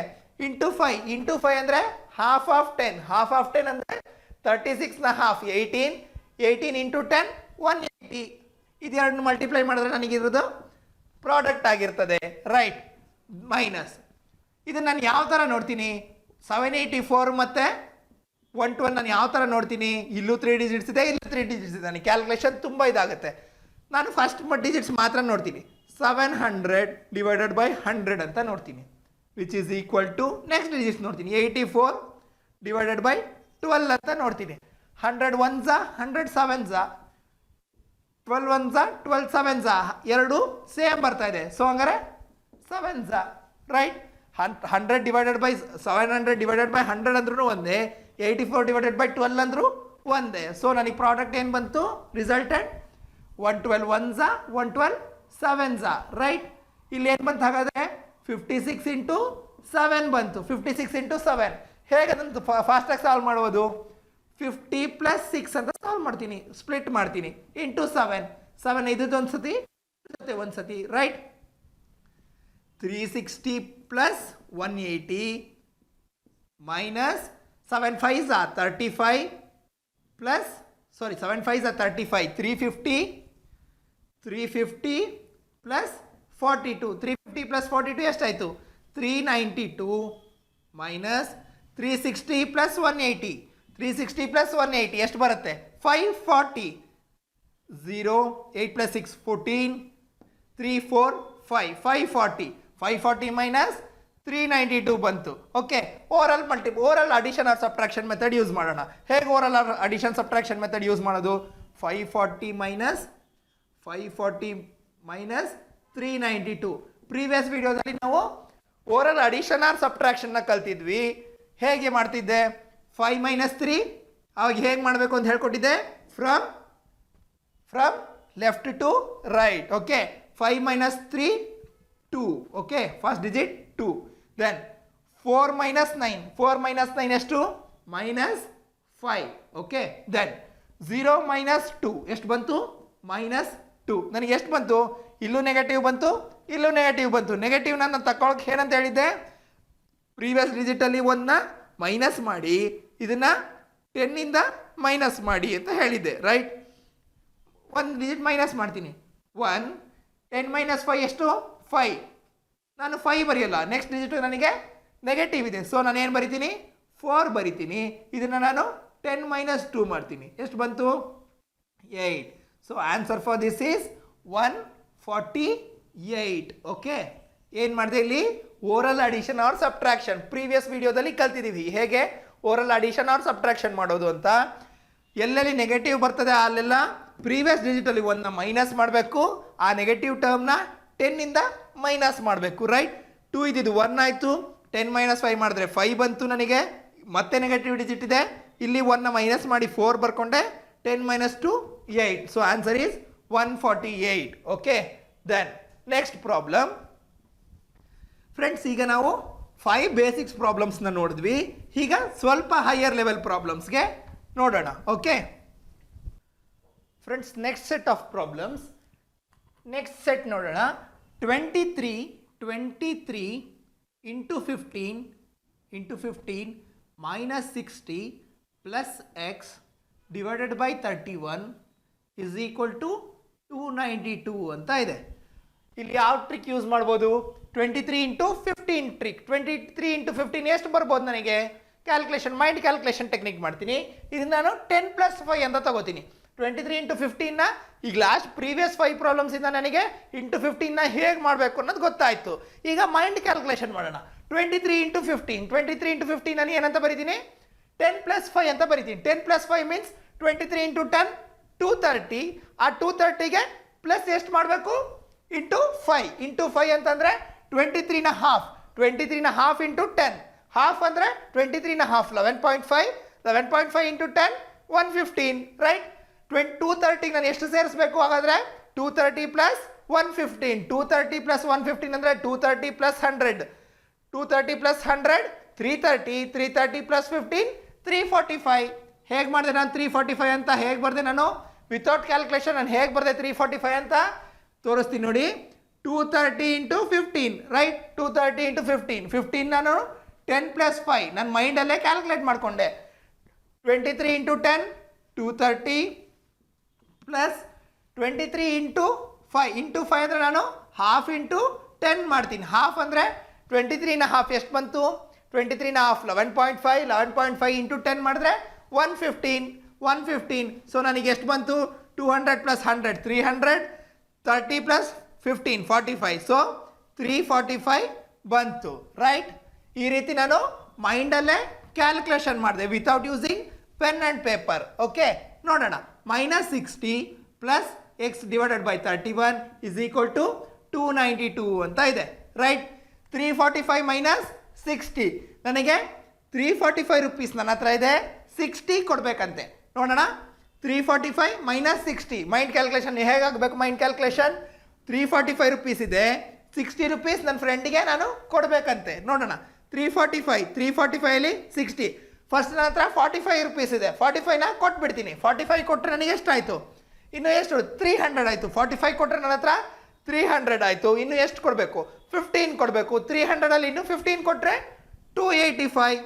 ಇಂಟು 5 ಅಂದರೆ ಹಾಫ್ ಆಫ್ 10 ಅಂದರೆ 36ನ ಹಾಫ್ 18 ಇಂಟು 10 180. ಇದೆರಡನ್ನು ಮಲ್ಟಿಪ್ಲೈ ಮಾಡಿದ್ರೆ ನನಗಿರೋದು ಪ್ರಾಡಕ್ಟ್ ಆಗಿರ್ತದೆ, ರೈಟ್? ಮೈನಸ್ ಇದನ್ನು ನಾನು ಯಾವ ಥರ ನೋಡ್ತೀನಿ, 784 ಮತ್ತು 112 ನಾನು ಯಾವ ಥರ ನೋಡ್ತೀನಿ, ಇಲ್ಲೂ 3 ಡಿಜಿಟ್ಸ್ ಇದೆ, ಇಲ್ಲೂ 3 ಡಿಜಿಟ್ಸ್ ಇದೆ. ನನಗೆ ಕ್ಯಾಲ್ಕುಲೇಷನ್ ತುಂಬ ಇದಾಗುತ್ತೆ. ನಾನು ಫಸ್ಟ್ ಡಿಜಿಟ್ಸ್ ಮಾತ್ರ ನೋಡ್ತೀನಿ. 700 ಡಿವೈಡೆಡ್ ಬೈ 100 ಅಂತ ನೋಡ್ತೀನಿ, which is equal to next digits ನೋಡ್ತೀನಿ 84 ಡಿವೈಡೆಡ್ ಬೈ 12 ಅಂತ ನೋಡ್ತೀನಿ. 100 1s 100 7s 12 1s 12 7s ಎರಡು ಸೇಮ್ ಬರ್ತಾ ಇದೆ. ಸೊ ಹಂಗಾರೆ 7s, right? 100 divided by 700 divided by 100 ಅಂದ್ರೂ ಒಂದೇ, 84 ಡಿವೈಡೆಡ್ ಬೈ 12 ಅಂದ್ರೂ ಒಂದೇ. ಸೊ ನನಗೆ ಪ್ರಾಡಕ್ಟ್ ಏನು ಬಂತು, ರಿಸಲ್ಟೆಂಟ್ 112 1s 112 7s, ರೈಟ್? ಇಲ್ಲಿ ಏನು ಬಂತು ಹಾಗಾದರೆ 56 ಇಂಟು 7 ಬಂತು. 56 ಇಂಟು 7 ಹೇಗೆ ಅದನ್ನು ಫಾಸ್ಟಾಗಿ ಸಾಲ್ವ್ ಮಾಡ್ಬೋದು, 50 ಪ್ಲಸ್ 6 ಅಂತ ಸಾಲ್ವ್ ಮಾಡ್ತೀನಿ, ಸ್ಪ್ಲಿಟ್ ಮಾಡ್ತೀನಿ ಇಂಟು 7 ಇದ್ದದ್ದು ಒಂದು ಸತಿ, right? 360 plus 180 minus 7 5s 35 plus 7 5s 35 350 plus 42 350 plus 42 ಎಷ್ಟಾಯಿತು 392 ಮೈನಸ್ 360 ಪ್ಲಸ್ 180 ಎಷ್ಟು ಬರುತ್ತೆ 540 0 8 ಪ್ಲಸ್ 6 14 3 4 5 540 ಮೈನಸ್ 392 ಬಂತು. Okay, oral addition or subtraction method use ಮಾಡೋಣ. ಹೇಗೆ oral addition subtraction method use ಮಾಡೋದು, 540 ಮೈನಸ್ 392. ಪ್ರೀವಿಯಸ್ ವಿಡಿಯೋದಲ್ಲಿ ನಾವು ಓರಲ್ ಅಡಿಷನ್ ಆರ್ ಸಬ್ಟ್ರಾಕ್ಷನ್ನ ಕಲ್ತಿದ್ವಿ. ಹೇಗೆ ಮಾಡ್ತಿದ್ದೆ, 5 ಮೈನಸ್ 3 ಅವಾಗ ಹೇಗೆ ಮಾಡಬೇಕು ಅಂತ ಹೇಳ್ಕೊಟ್ಟಿದ್ದೆ, from left to right. Okay, 5 minus 3 2. Okay, first digit 2. Then 4 minus 9 ಎಷ್ಟು, ಮೈನಸ್ 5. ಓಕೆ, ದೆನ್ 0 ಮೈನಸ್ 2 ಎಷ್ಟು ಬಂತು, ಮೈನಸ್ 2. ನನಗೆ ಎಷ್ಟು ಬಂತು, ಇಲ್ಲೂ ನೆಗೆಟಿವ್ ಬಂತು, ಇಲ್ಲೂ ನೆಗೆಟಿವ್ ಬಂತು. ನೆಗೆಟಿವ್ನ ನಾನು ತಗೊಳಕ್ಕೆ ಏನಂತ ಹೇಳಿದ್ದೆ, ಪ್ರೀವಿಯಸ್ ಡಿಜಿಟಲ್ಲಿ 1ನ ಮೈನಸ್ ಮಾಡಿ ಇದನ್ನು 10ಇಂದ ಮೈನಸ್ ಮಾಡಿ ಅಂತ ಹೇಳಿದ್ದೆ, ರೈಟ್? 1 ಡಿಜಿಟ್ ಮೈನಸ್ ಮಾಡ್ತೀನಿ, 1 10 ಮೈನಸ್ 5 ಎಷ್ಟು 5. ನಾನು 5 ಬರೆಯಲ್ಲ, ನೆಕ್ಸ್ಟ್ ಡಿಜಿಟ್ ನನಗೆ ನೆಗೆಟಿವ್ ಇದೆ. ಸೊ ನಾನು ಏನು ಬರಿತೀನಿ, 4 ಬರಿತೀನಿ. ಇದನ್ನು ನಾನು 10 ಮೈನಸ್ 2 ಮಾಡ್ತೀನಿ, ಎಷ್ಟು ಬಂತು 8. So answer for this is 148. ಓಕೆ, ಏನು ಮಾಡಿದೆ ಇಲ್ಲಿ, oral addition or subtraction previous ವಿಡಿಯೋದಲ್ಲಿ ಕಲ್ತಿದ್ದೀವಿ ಹೇಗೆ ಓರಲ್ ಅಡಿಷನ್ ಆರ್ ಸಬ್ಟ್ರಾಕ್ಷನ್ ಮಾಡೋದು ಅಂತ. ಎಲ್ಲೆಲ್ಲಿ ನೆಗೆಟಿವ್ ಬರ್ತದೆ ಅಲ್ಲೆಲ್ಲ ಪ್ರೀವಿಯಸ್ ಡಿಜಿಟಲ್ಲಿ 1ನ ಮೈನಸ್ ಮಾಡಬೇಕು, ಆ ನೆಗೆಟಿವ್ ಟರ್ಮ್ನ 10ಇಂದ ಮೈನಸ್ ಮಾಡಬೇಕು, ರೈಟ್? 2 ಇದ್ದಿದ್ದು 1 ಆಯಿತು, 10 ಮೈನಸ್ 5 ಮಾಡಿದ್ರೆ 5 ಬಂತು ನನಗೆ. ಮತ್ತೆ ನೆಗೆಟಿವ್ ಡಿಜಿಟ್ ಇದೆ, ಇಲ್ಲಿ 1ನ ಮೈನಸ್ ಮಾಡಿ 4 ಬರ್ಕೊಂಡೆ, 10 minus 2 8. So answer is 148. Okay, then next problem. Friends, ಈಗ ನಾವು 5 ಬೇಸಿಕ್ಸ್ ಪ್ರಾಬ್ಲಮ್ಸ್ನ ನೋಡಿದ್ವಿ. ಈಗ ಸ್ವಲ್ಪ ಹೈಯರ್ ಲೆವೆಲ್ ಪ್ರಾಬ್ಲಮ್ಸ್ಗೆ ನೋಡೋಣ. Okay friends, next set of problems, next set ನೋಡೋಣ. 23 into 15 minus 60 plus x divided by 31 is equal to 292 ಅಂತ ಇದೆ. ಇಲ್ಲಿ ಯಾವ ಟ್ರಿಕ್ ಯೂಸ್ ಮಾಡ್ಬೋದು, 23 ಇಂಟು 15 ಟ್ರಿಕ್. 23 ಇಂಟು 15 ಎಷ್ಟು ಬರ್ಬೋದು ನನಗೆ, ಮೈಂಡ್ ಕ್ಯಾಲ್ಕುಲೇಷನ್ ಟೆಕ್ನಿಕ್ ಮಾಡ್ತೀನಿ. ಇದನ್ನು ನಾನು 10 ಪ್ಲಸ್ 5 ಅಂತ ತಗೋತೀನಿ. 23 ಇಂಟು 15ನ ಈಗ ಲಾಸ್ಟ್ ಪ್ರೀವಿಯಸ್ 5 ಪ್ರಾಬ್ಲಮ್ಸಿಂದ ನನಗೆ ಇಂಟು 15ನ ಹೇಗೆ ಮಾಡಬೇಕು ಅನ್ನೋದು ಗೊತ್ತಾಯಿತು. ಈಗ ಮೈಂಡ್ ಕ್ಯಾಲ್ಕುಲೇಷನ್ ಮಾಡೋಣ. 23 ಇಂಟು 15 23 ಇಂಟು 15 ನಾನು ಏನಂತ ಬರೀತೀನಿ 10 ಪ್ಲಸ್ 5 ಅಂತ ಬರೀತೀನಿ 10 ಪ್ಲಸ್ 5 ಮೀನ್ಸ್ 23 ಇಂಟು 10 230 ಆ 230ಗೆ ಪ್ಲಸ್ ಎಷ್ಟು ಮಾಡಬೇಕು ಇಂಟು 5 ಅಂತಂದರೆ 23ನ ಹಾಫ್ ಇಂಟು 10 ಹಾಫ್ ಅಂದರೆ 23ನ ಹಾಫ್ 11.5 ಇಂಟು 10 115 ರೈಟ್ 230 ನಾನು ಎಷ್ಟು ಸೇರಿಸಬೇಕು ಹಾಗಾದರೆ 230 ಪ್ಲಸ್ 115 230 ಪ್ಲಸ್ 115 ಅಂದರೆ 230 ಪ್ಲಸ್ 100 230 ಪ್ಲಸ್ 100 330 ಪ್ಲಸ್ 15 345 ಹೇಗೆ ಮಾಡಿದೆ ನಾನು 345 ಅಂತ ಹೇಗೆ ಬರೆದೆ ನಾನು ವಿತೌಟ್ ಕ್ಯಾಲ್ಕುಲೇಷನ್ ನಾನು ಹೇಗೆ ಬರೆದೆ 345 ಅಂತ ತೋರಿಸ್ತೀನಿ ನೋಡಿ 230 ಇಂಟು 15 ರೈಟ್ 230 ಇಂಟು 15 ನಾನು 10 ಪ್ಲಸ್ 5 ನನ್ನ ಮೈಂಡಲ್ಲೇ ಕ್ಯಾಲ್ಕುಲೇಟ್ ಮಾಡಿಕೊಂಡೆ 23 ಇಂಟು 10 230 ಪ್ಲಸ್ 23 ಇಂಟು 5 ಅಂದರೆ ನಾನು ಹಾಫ್ ಇಂಟು 10 ಮಾಡ್ತೀನಿ ಹಾಫ್ ಅಂದರೆ 23ನ ಹಾಫ್ ಎಷ್ಟು ಬಂತು 23ನ ಹಾಫ್ 11.5 ಇಂಟು 10 ಮಾಡಿದ್ರೆ 115 ಸೊ ನನಗೆ ಎಷ್ಟು ಬಂತು 200 ಪ್ಲಸ್ 100 300 30 ಪ್ಲಸ್ 15 45 ಸೊ 345 ಬಂತು ರೈಟ್ ಈ ರೀತಿ ನಾನು ಮೈಂಡಲ್ಲೇ ಕ್ಯಾಲ್ಕುಲೇಷನ್ ಮಾಡಿದೆ without using pen and paper okay ನೋಡೋಣ -60 plus x divided by 31 is equal to 292 ಅಂತ ಇದೆ ರೈಟ್ 345 ಮೈನಸ್ 60 ನನಗೆ 345 ರುಪೀಸ್ ನನ್ನ ಹತ್ರ ಇದೆ 60 ಕೊಡಬೇಕಂತೆ ನೋಡೋಣ 345 ಮೈನಸ್ 60 ಮೈಂಡ್ ಕ್ಯಾಲ್ಕುಲೇಷನ್ ಹೇಗಾಗಬೇಕು ಮೈಂಡ್ ಕ್ಯಾಲ್ಕುಲೇಷನ್ 345 ರುಪೀಸ್ ಇದೆ 60 ರುಪೀಸ್ ನನ್ನ ಫ್ರೆಂಡಿಗೆ ನಾನು ಕೊಡಬೇಕಂತೆ ನೋಡೋಣ 345 ಅಲ್ಲಿ 60 ಫಸ್ಟ್ ನನ್ನ ಹತ್ರ 45 ರುಪೀಸ್ ಇದೆ 45ನ ಕೊಟ್ಬಿಡ್ತೀನಿ 45 ಕೊಟ್ಟರೆ ನನಗೆ ಎಷ್ಟಾಯಿತು ಇನ್ನು ಎಷ್ಟು 300 ಆಯಿತು 45 ಕೊಟ್ಟರೆ ನನ್ನ ಹತ್ರ 300 ಆಯಿತು ಇನ್ನು ಎಷ್ಟು ಕೊಡಬೇಕು 15 ಕೊಡಬೇಕು 300ಅಲ್ಲಿ ಇನ್ನು 15 ಕೊಟ್ಟರೆ 285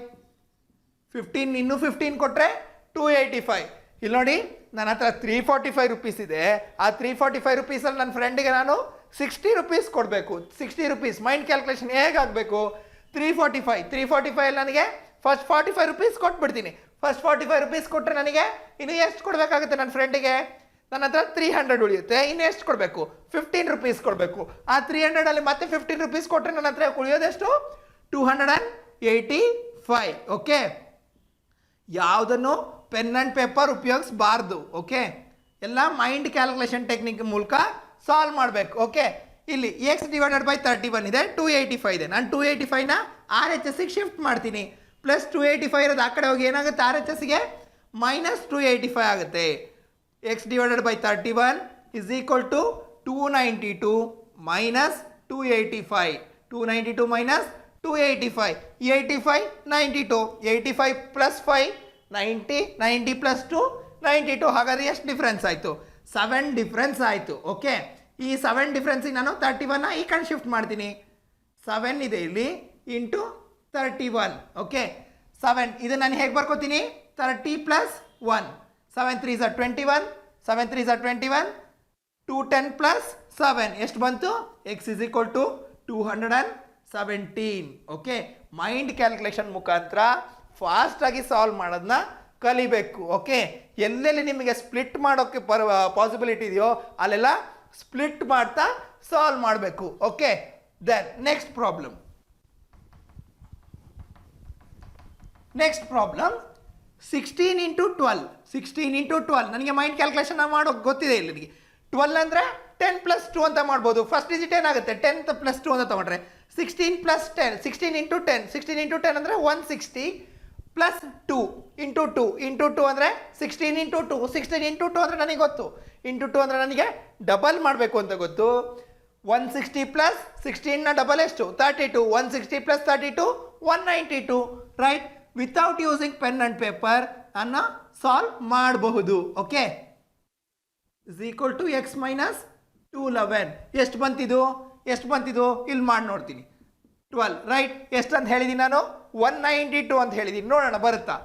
ಇನ್ನು 15 ಕೊಟ್ಟರೆ 285 ಇಲ್ಲಿ ನೋಡಿ ನನ್ನ ಹತ್ರ 345 ರುಪೀಸ್ ಇದೆ ಆ 345 ರುಪೀಸಲ್ಲಿ ನನ್ನ ಫ್ರೆಂಡಿಗೆ ನಾನು 60 ರುಪೀಸ್ ಕೊಡಬೇಕು 60 ರುಪೀಸ್ ಮೈಂಡ್ ಕ್ಯಾಲ್ಕುಲೇಷನ್ ಹೇಗಾಗಬೇಕು 345 ಅಲ್ಲಿ ನನಗೆ ಫಸ್ಟ್ 45 ರುಪೀಸ್ ಕೊಟ್ಬಿಡ್ತೀನಿ ಫಸ್ಟ್ 45 ರುಪೀಸ್ ಕೊಟ್ಟರೆ ನನಗೆ ಇನ್ನು ಎಷ್ಟು ಕೊಡಬೇಕಾಗುತ್ತೆ ನನ್ನ ಫ್ರೆಂಡಿಗೆ ನನ್ನ ಹತ್ರ 300 ಉಳಿಯುತ್ತೆ ಇನ್ನು ಎಷ್ಟು ಕೊಡಬೇಕು 15 ರುಪೀಸ್ ಕೊಡಬೇಕು ಆ 300ಅಲ್ಲಿ ಮತ್ತೆ 15 ರುಪೀಸ್ ಕೊಟ್ಟರೆ ನನ್ನ ಹತ್ರ ಉಳಿಯೋದೆಷ್ಟು 285 ಓಕೆ ಯಾವುದನ್ನು ಪೆನ್ ಆ್ಯಂಡ್ ಪೇಪರ್ ಉಪಯೋಗಿಸಬಾರ್ದು ಓಕೆ ಎಲ್ಲ ಮೈಂಡ್ ಕ್ಯಾಲ್ಕುಲೇಷನ್ ಟೆಕ್ನಿಕ್ ಮೂಲಕ ಸಾಲ್ವ್ ಮಾಡಬೇಕು ಓಕೆ ಇಲ್ಲಿ ಎಕ್ಸ್ ಡಿವೈಡೆಡ್ ಬೈ 31 ಇದೆ 285 ಇದೆ ನಾನು 285ನ ಆರ್ ಎಚ್ ಎಸ್ಸಿಗೆ ಶಿಫ್ಟ್ ಮಾಡ್ತೀನಿ ಪ್ಲಸ್ 285 ಇರೋದು ಆ ಕಡೆ ಹೋಗಿ ಏನಾಗುತ್ತೆ ಆರ್ ಎಚ್ ಎಸ್ಸಿಗೆ ಮೈನಸ್ 285 ಆಗುತ್ತೆ x divided by 31 is equal to 292 minus 285 292 minus 285 85 92 85 plus 5 90 plus 2 92 ಹಾಗಾದರೆ ಎಷ್ಟು ಡಿಫ್ರೆನ್ಸ್ ಆಯಿತು 7 ಡಿಫ್ರೆನ್ಸ್ ಆಯಿತು ಓಕೆ ಈ 7 ಡಿಫ್ರೆನ್ಸಿಗೆ ನಾನು 31ನ ಈ ಕಡೆ ಶಿಫ್ಟ್ ಮಾಡ್ತೀನಿ 7 ಇದೆ ಇಲ್ಲಿ ಇಂಟು 31 ಓಕೆ 7 ಇದು ನಾನು ಹೇಗೆ ಬರ್ಕೋತೀನಿ 30 plus 1 7 3s are 21 7 3s are 21 210 plus 7 ಎಷ್ಟು ಬಂತು x is equal to 217 okay mind calculation ಮುಖಾಂತರ ಫಾಸ್ಟಾಗಿ ಸಾಲ್ವ್ ಮಾಡೋದನ್ನ ಕಲಿಬೇಕು ಓಕೆ ಎಲ್ಲೆಲ್ಲಿ ನಿಮಗೆ ಸ್ಪ್ಲಿಟ್ ಮಾಡೋಕ್ಕೆ ಪಾಸಿಬಿಲಿಟಿ ಇದೆಯೋ ಅಲ್ಲೆಲ್ಲ ಸ್ಪ್ಲಿಟ್ ಮಾಡ್ತಾ ಸಾಲ್ವ್ ಮಾಡಬೇಕು okay then next problem 16 into 12 ನನಗೆ ಮೈಂಡ್ ಕ್ಯಾಲ್ಕುಲೇಷನ್ ಮಾಡೋಕ್ಕೆ ಗೊತ್ತಿದೆ ಇಲ್ಲಿ ನನಗೆ 12 ಅಂದರೆ 10 ಪ್ಲಸ್ 2 ಅಂತ ಮಾಡ್ಬೋದು ಫಸ್ಟ್ ಡಿಜಿಟ್ ಏನಾಗುತ್ತೆ 10 ಪ್ಲಸ್ 2 ಅಂತ ತೊಗೊಂಡ್ರೆ 16 ಪ್ಲಸ್ 10 16 ಇಂಟು 10 ಅಂದರೆ 160 ಪ್ಲಸ್ 2 ಇಂಟು 2 ಅಂದರೆ 16 ಇಂಟು 2 ಅಂದರೆ ನನಗೆ ಗೊತ್ತು ಇಂಟು 2 ಅಂದರೆ ನನಗೆ ಡಬಲ್ ಮಾಡಬೇಕು ಅಂತ ಗೊತ್ತು 160 ಪ್ಲಸ್ 16ನ ಡಬಲ್ ಎಷ್ಟು 32 160 plus 32 192 right without using pen and paper ಅನ್ನು ಸಾಲ್ವ್ ಮಾಡಬಹುದು okay is equal to x minus 211 ಎಷ್ಟು ಬಂತಿದು ಇಲ್ಲಿ ಮಾಡಿ ನೋಡ್ತೀನಿ 12 ರೈಟ್ ಎಷ್ಟು ಅಂತ ಹೇಳಿದ್ದೀನಿ ನಾನು 192 ಅಂತ ಹೇಳಿದ್ದೀನಿ ನೋಡೋಣ ಬರುತ್ತಾ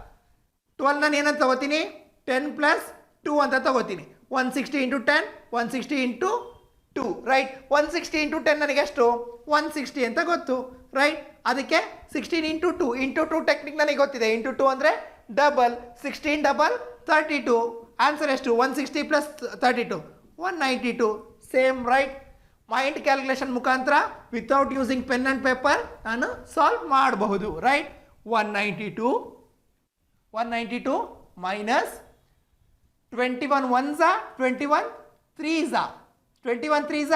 12 ನಾನು ಏನಂತ ತಗೋತೀನಿ 10 ಪ್ಲಸ್ 2 ಅಂತ ತಗೋತೀನಿ 160 ಇಂಟು 10 160 ಇಂಟು 2 ರೈಟ್ 160 ಇಂಟು 10 ನನಗೆ ಎಷ್ಟು 160 ಅಂತ ಗೊತ್ತು ರೈಟ್ ಅದಕ್ಕೆ 16 ಇಂಟು 2 ಟೆಕ್ನಿಕ್ ನನಗೆ ಗೊತ್ತಿದೆ ಇಂಟು 2 ಅಂದರೆ ಡಬಲ್ 16 ಡಬಲ್ 32 ಆನ್ಸರ್ ಎಷ್ಟು 160 plus 32 192 same right mind calculation ಮುಖಾಂತರ without using pen and paper ನಾನು ಸಾಲ್ವ್ ಮಾಡಬಹುದು right. 192 minus 21 1s 21 3s 21 3s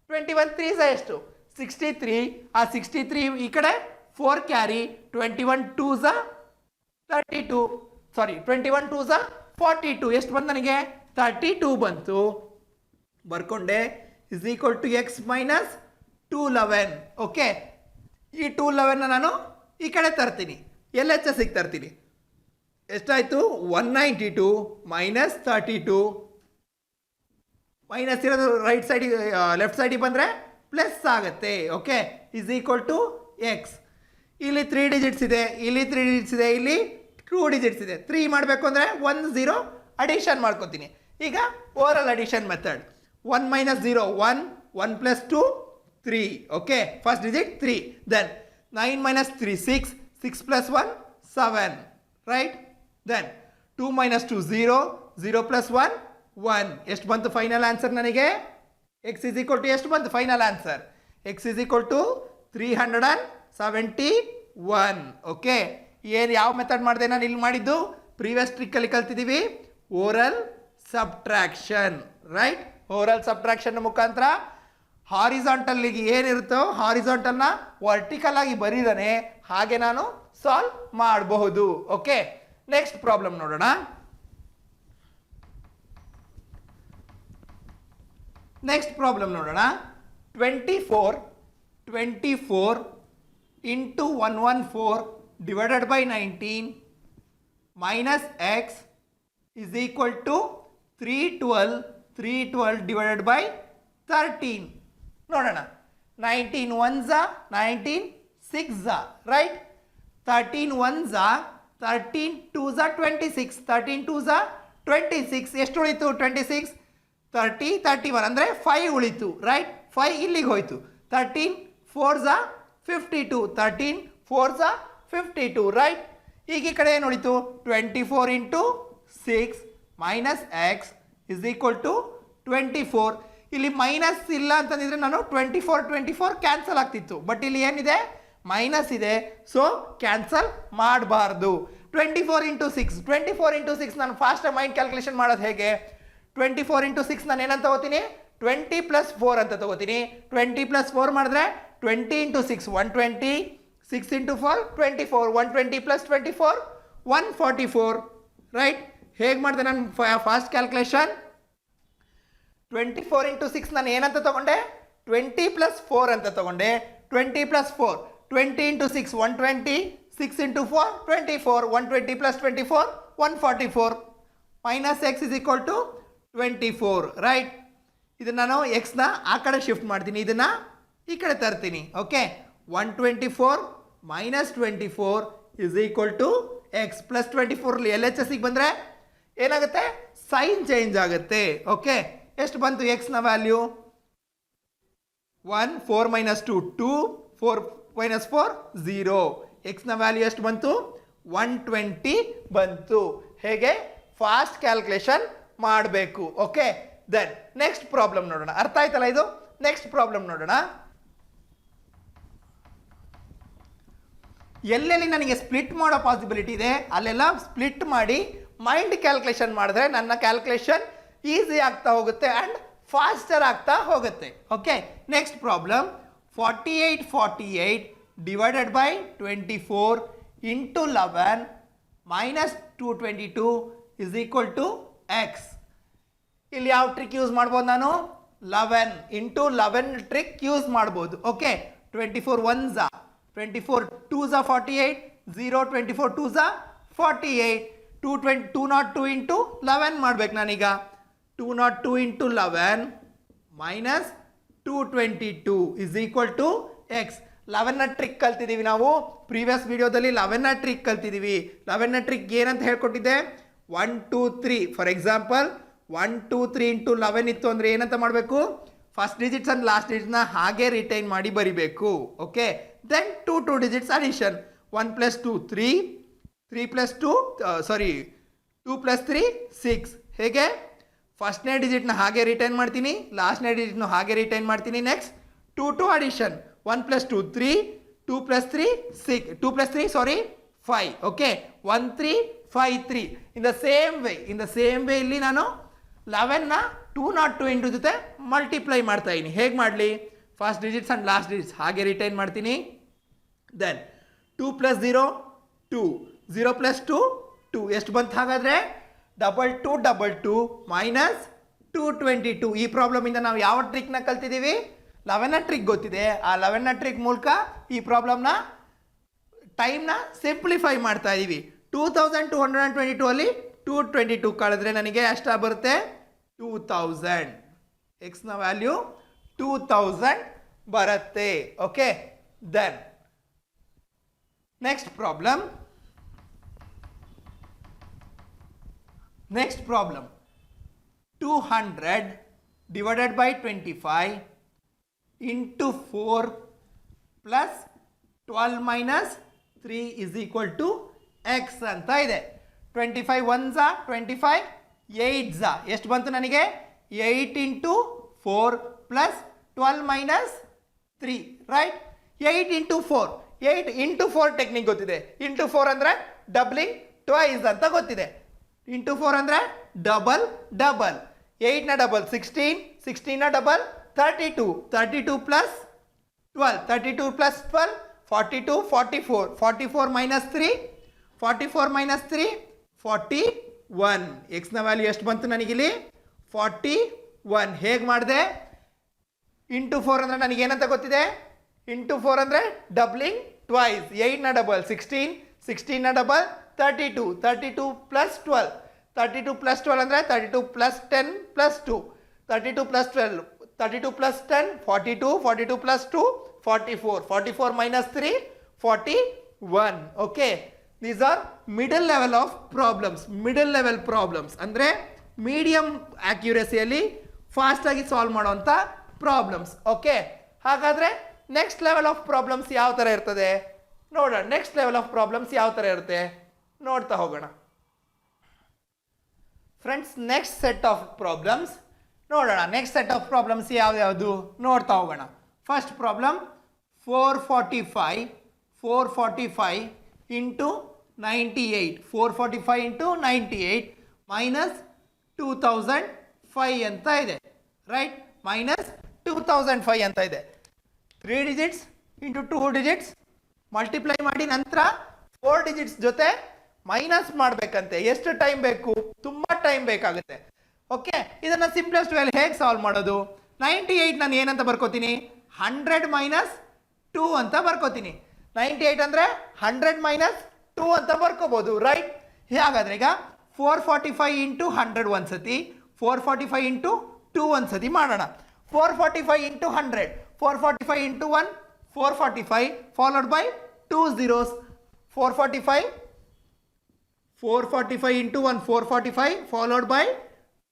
21 3s ಎಷ್ಟು 63. ಆ 63 ಈ ಕಡೆ 4 ಕ್ಯಾರಿ 21 2s 32 ಸಾರಿ 21 2s 42 ಎಷ್ಟು ಬಂತು ನನಗೆ 32 ಬಂತು. ಬರ್ಕೊಂಡೆ is equal to x minus 211. Okay, ಈ 211 ನಾನು ಈ ಕಡೆ ತರ್ತೀನಿ, ಎಲ್ ಎಚ್ ಎಸ್ಸಿಗೆ ತರ್ತೀನಿ. ಎಷ್ಟಾಯಿತು 192 ಮೈನಸ್ 32 ಮೈನಸ್ ಇರೋದು ರೈಟ್ ಸೈಡಿಗೆ ಲೆಫ್ಟ್ ಸೈಡಿಗೆ ಬಂದರೆ ಪ್ಲಸ್ ಆಗುತ್ತೆ. Okay, is equal to x. ಇಲ್ಲಿ 3 ಡಿಜಿಟ್ಸ್ ಇದೆ, ಇಲ್ಲಿ 3 ಡಿಜಿಟ್ಸ್ ಇದೆ, ಇಲ್ಲಿ 2 ಡಿಜಿಟ್ಸ್ ಇದೆ. 3 ಮಾಡಬೇಕು ಅಂದರೆ 1 0 ಅಡಿಷನ್ ಮಾಡ್ಕೊತೀನಿ. ಈಗ oral addition method 1 minus 0 1 1 plus 2 3. Okay, first digit 3. Then 9 minus 3 6 6 plus 1 7 right. Then 2 minus 2 0 0 plus 1 1. ಎಷ್ಟು ಬಂತು ಫೈನಲ್ ಆನ್ಸರ್ ನನಗೆ? ಎಕ್ಸ್ ಇಸ್ ಈಕ್ವಲ್ ಟು ಎಷ್ಟು ಬಂತು final answer? X is equal to 371. Okay, ಏನು ಯಾವ ಮೆಥಡ್ ಮಾಡಿದೆ ನಾನು ಇಲ್ಲಿ ಮಾಡಿದ್ದು? ಪ್ರೀವಿಯಸ್ ಟ್ರಿಕ್ಕಲ್ಲಿ ಕಲ್ತಿದ್ದೀವಿ oral subtraction right. Oral subtraction ಮುಖಾಂತರ ಹಾರಿಜಾಂಟಲ್ಲಿಗೆ ಏನಿರುತ್ತೋ ಹಾರಿಜಾಂಟಲ್ನ ವರ್ಟಿಕಲ್ ಆಗಿ ಬರೀದಾನೆ ಹಾಗೆ ನಾನು ಸಾಲ್ವ್ ಮಾಡಬಹುದು. ಓಕೆ, ನೆಕ್ಸ್ಟ್ ಪ್ರಾಬ್ಲಮ್ ನೋಡೋಣ. ನೆಕ್ಸ್ಟ್ ಪ್ರಾಬ್ಲಮ್ ನೋಡೋಣ. 24 into 114 divided by 19 minus x is equal to 312 divided by 13. ನೋಡೋಣ. 19 1s 19 6s right. 13 1s 13 2s 26 13 2s 26. ಎಷ್ಟು ಉಳಿತು? 26 30 31 ಅಂದರೆ 5 ಉಳಿತು ರೈಟ್. 5 ಇಲ್ಲಿಗೆ ಹೋಯ್ತು. 13 4s 52 13 4s 52 ರೈಟ್. ಈಗ ಈ ಕಡೆ ಏನು ಉಳಿತು? 24 into 6 minus x is equal to 24. ಇಲ್ಲಿ ಮೈನಸ್ ಇಲ್ಲ ಅಂತಂದಿದ್ರೆ ನಾನು 24 ಕ್ಯಾನ್ಸಲ್ ಆಗ್ತಿತ್ತು. ಬಟ್ ಇಲ್ಲಿ ಏನಿದೆ? ಮೈನಸ್ ಇದೆ, ಸೊ ಕ್ಯಾನ್ಸಲ್ ಮಾಡಬಾರ್ದು. 24 into 6 ನಾನು ಫಾಸ್ಟ್ ಮೈಂಡ್ ಕ್ಯಾಲ್ಕುಲೇಷನ್ ಮಾಡೋದು ಹೇಗೆ? 24 into 6 ನಾನು ಏನಂತ ತಗೋತೀನಿ? 20 plus 4 ಅಂತ ತಗೋತೀನಿ. 20 plus 4 ಮಾಡಿದ್ರೆ 20 into 6 120 6 into 4 24 120 plus 24 144 ರೈಟ್. ಹೇಗೆ ಮಾಡಿದೆ ನಾನು ಫಾಸ್ಟ್ ಕ್ಯಾಲ್ಕುಲೇಷನ್? 24 into 6 ನಾನು ಏನಂತ ತಗೊಂಡೆ? 20 plus 4 ಅಂತ ತಗೊಂಡೆ. 20 plus 4 20 into 6 120 6 into 4 24 120 plus 24 144 minus x is equal to 24 right. ಇದನ್ನು ನಾನು ಎಕ್ಸ್ನ ಆ ಕಡೆ ಶಿಫ್ಟ್ ಮಾಡ್ತೀನಿ, ಇದನ್ನು ಈ ಕಡೆ ತರ್ತೀನಿ. Okay, 124 minus 24 is equal to x plus 24 L H ಎಸ್ಸಿಗೆ ಬಂದರೆ ಏನಾಗುತ್ತೆ? ಸೈನ್ ಚೇಂಜ್ ಆಗುತ್ತೆ. ಓಕೆ, ಎಷ್ಟು ಬಂತು ಎಕ್ಸ್ನ ವ್ಯಾಲ್ಯೂ? 1 4 minus 2 2 4 minus 4 0. ಎಕ್ಸ್ನ ವ್ಯಾಲ್ಯೂ ಎಷ್ಟು ಬಂತು? 120 ಬಂತು. ಹೇಗೆ ಫಾಸ್ಟ್ ಕ್ಯಾಲ್ಕುಲೇಷನ್ ಮಾಡಬೇಕು. ಓಕೆ, ದೆನ್ ನೆಕ್ಸ್ಟ್ ಪ್ರಾಬ್ಲಮ್ ನೋಡೋಣ. ಅರ್ಥ ಆಯ್ತಲ್ಲ ಇದು? ನೆಕ್ಸ್ಟ್ ಪ್ರಾಬ್ಲಮ್ ನೋಡೋಣ. ಎಲ್ಲೆಲ್ಲಿ ನನಗೆ ಸ್ಪ್ಲಿಟ್ ಮಾಡೋ ಪಾಸಿಬಿಲಿಟಿ ಇದೆ ಅಲ್ಲೆಲ್ಲ ಸ್ಪ್ಲಿಟ್ ಮಾಡಿ ಮೈಂಡ್ ಕ್ಯಾಲ್ಕುಲೇಷನ್ ಮಾಡಿದ್ರೆ ನನ್ನ ಕ್ಯಾಲ್ಕುಲೇಷನ್ ಈಸಿ ಆಗ್ತಾ ಹೋಗುತ್ತೆ ಆ್ಯಂಡ್ ಫಾಸ್ಟರ್ ಆಗ್ತಾ ಹೋಗುತ್ತೆ. Okay, next problem 48 divided by 24 into 11 minus 222 is equal to x. ಇಲ್ಲಿ ಯಾವ ಟ್ರಿಕ್ ಯೂಸ್ ಮಾಡ್ಬೋದು ನಾನು? 11 into 11 ಟ್ರಿಕ್ ಯೂಸ್ ಮಾಡ್ಬೋದು. Okay, 24 1s 24 2s 48 0 24 2s 48 202 into 11 ಮಾಡ್ಬೇಕು ನಾನೀಗ. 202 into 11 minus 222 is equal to x. 11ನ ಟ್ರಿಕ್ ಕಲ್ತಿದ್ದೀವಿ ನಾವು ಪ್ರೀವಿಯಸ್ ವಿಡಿಯೋದಲ್ಲಿ. 11ನ ಟ್ರಿಕ್ ಕಲ್ತಿದ್ದೀವಿ. 11ನ ಟ್ರಿಕ್ ಏನಂತ ಹೇಳ್ಕೊಟ್ಟಿದ್ದೆ? 1 2 3 ಫಾರ್ ಎಕ್ಸಾಂಪಲ್ 1 2 3 into 11 ಇತ್ತು ಅಂದರೆ ಏನಂತ ಮಾಡಬೇಕು? ಫಸ್ಟ್ ಡಿಜಿಟ್ಸ್ ಅಂಡ್ ಲಾಸ್ಟ್ ಡಿಜಿಟ್ಸ್ನ ಹಾಗೆ ರಿಟೈನ್ ಮಾಡಿ ಬರಿಬೇಕು. Okay, then 2 digits addition 1 plus 2 3 3 plus 2 2 plus 3 6. ಹೇಗೆ ಫಸ್ಟ್ನೇ ಡಿಜಿಟ್ನ ಹಾಗೆ ರಿಟೈನ್ ಮಾಡ್ತೀನಿ, ಲಾಸ್ಟ್ನೇ ಡಿಜಿಟ್ನು ಹಾಗೆ ರಿಟೈನ್ ಮಾಡ್ತೀನಿ. Next 2 2 addition, 1 + 2 3, 2 + 3 6, 2 + 3 sorry 5. Okay, 1 3 5 3. In the same way ಇಲ್ಲಿ ನಾನು 11ನ 202 ಜೊತೆ ಮಲ್ಟಿಪ್ಲೈ ಮಾಡ್ತಾ ಇದ್ದೀನಿ. ಹೇಗೆ ಮಾಡಲಿ? First digits and last digits ಹಾಗೆ ರಿಟೈನ್ ಮಾಡ್ತೀನಿ. ದೆನ್ 2 + 0 2, 0 + 2 2. ಎಷ್ಟು ಬಂತು ಹಾಗಾದರೆ? 2222 - 222. ಈ ಪ್ರಾಬ್ಲಮಿಂದ ನಾವು ಯಾವ ಟ್ರಿಕ್ನ ಕಲ್ತಿದ್ದೀವಿ? 11ನ ಟ್ರಿಕ್ ಗೊತ್ತಿದೆ. ಆ 11ನ ಟ್ರಿಕ್ ಮೂಲಕ ಈ ಪ್ರಾಬ್ಲಮ್ನ ಟೈಮ್ನ ಸಿಂಪ್ಲಿಫೈ ಮಾಡ್ತಾ ಇದ್ದೀವಿ. 2222 ಅಲ್ಲಿ 222 ಕಳೆದ್ರೆ ನನಗೆ ಎಷ್ಟು ಬರುತ್ತೆ? 2000. ಎಕ್ಸ್ನ ವ್ಯಾಲ್ಯೂ 2000 ಬರುತ್ತೆ. Okay, then next problem 200 divided by 25 into 4 plus 12 minus 3 is equal to x ಅಂತ ಇದೆ. 25 1s 25, 8s ಎಷ್ಟು ಬಂತು ನನಗೆ? 8 into 4 plus 12 minus 3, ರೈಟ್? 8 into 4, 8 into 4 ಟೆಕ್ನಿಕ್ ಗೊತ್ತಿದೆ. ಇಂಟು 4 ಅಂದರೆ ಡಬ್ಲಿಂಗ್ ಟ್ವೈಸ್ ಅಂತ ಗೊತ್ತಿದೆ. ಇಂಟು 4 ಅಂದರೆ ಡಬಲ್. 8ನ ಡಬಲ್ 16, 16ನ double 32, 32 plus 12, 32 plus 12 42, 44, 44 minus 3, 44 minus 3 41. ಎಕ್ಸ್ನ ವ್ಯಾಲ್ಯೂ ಎಷ್ಟು ಬಂತು ನನಗಿಲ್ಲಿ? 41. ಹೇಗೆ ಮಾಡಿದೆ? ಇಂಟು 4 ಅಂದರೆ ನನಗೇನಂತ ಗೊತ್ತಿದೆ? ಇಂಟು 4 ಅಂದರೆ ಡಬ್ಲಿಂಗ್ ಟ್ವೈಸ್. 8ನ ಡಬಲ್ 16, 16ನ ಡಬಲ್ 32, 32 ಪ್ಲಸ್ 12, 32 ಪ್ಲಸ್ 12 ಅಂದರೆ 32 plus 10 plus 2, 32 plus 12, 32 plus 10 42, 42 plus 2 44, 44 minus 3 41. Okay, these are middle level of problems. Middle level problems ಅಂದರೆ ಮೀಡಿಯಂ ಆಕ್ಯುರಸಿಯಲ್ಲಿ ಫಾಸ್ಟಾಗಿ ಸಾಲ್ವ್ ಮಾಡೋವಂಥ ಪ್ರಾಬ್ಲಮ್ಸ್. ಓಕೆ, ಹಾಗಾದರೆ ನೆಕ್ಸ್ಟ್ ಲೆವೆಲ್ ಆಫ್ ಪ್ರಾಬ್ಲಮ್ಸ್ ಯಾವ ಥರ ಇರ್ತದೆ ನೋಡೋಣ. ನೆಕ್ಸ್ಟ್ ಲೆವೆಲ್ ಆಫ್ ಪ್ರಾಬ್ಲಮ್ಸ್ ಯಾವ ಥರ ಇರುತ್ತೆ ನೋಡ್ತಾ ಹೋಗೋಣ. Friends, next set of problems ನೋಡೋಣ. ನೆಕ್ಸ್ಟ್ ಸೆಟ್ ಆಫ್ ಪ್ರಾಬ್ಲಮ್ಸ್ ಯಾವ್ದು ನೋಡ್ತಾ ಹೋಗೋಣ. First problem 445 into 98, 445 into 98 minus 2005 ಅಂತ ಇದೆ, ರೈಟ್? ಮೈನಸ್ 2005 ಅಂತ ಇದೆ. 3 ಡಿಜಿಟ್ಸ್ ಇಂಟು 2 ಡಿಜಿಟ್ಸ್ ಮಲ್ಟಿಪ್ಲೈ ಮಾಡಿ ನಂತರ 4 ಡಿಜಿಟ್ಸ್ ಜೊತೆ ಮೈನಸ್ ಮಾಡಬೇಕಂತೆ. ಎಷ್ಟು ಟೈಮ್ ಬೇಕು? ತುಂಬ ಟೈಮ್ ಬೇಕಾಗುತ್ತೆ. ಓಕೆ, ಇದನ್ನು ಸಿಂಪ್ಲೆಸ್ಟ್ ವೇಲಿ ಹೇಗೆ ಸಾಲ್ವ್ ಮಾಡೋದು? 98 ನಾನು ಏನಂತ ಬರ್ಕೋತೀನಿ? 100 ಮೈನಸ್ 2 ಅಂತ ಬರ್ಕೋತೀನಿ. 98 ಅಂದರೆ 100 ಮೈನಸ್ 2 ಅಂತ ಬರ್ಕೋಬೋದು, ರೈಟ್? ಹಾಗಾದ್ರೆ ಈಗ 445 ಇಂಟು 100 ಒಂದ್ಸತಿ, 445 ಇಂಟು 2 ಒಂದ್ಸತಿ ಮಾಡೋಣ. 445 into 100, 445 into 1 445 followed by 2 zeros. 445 into 1 445 followed by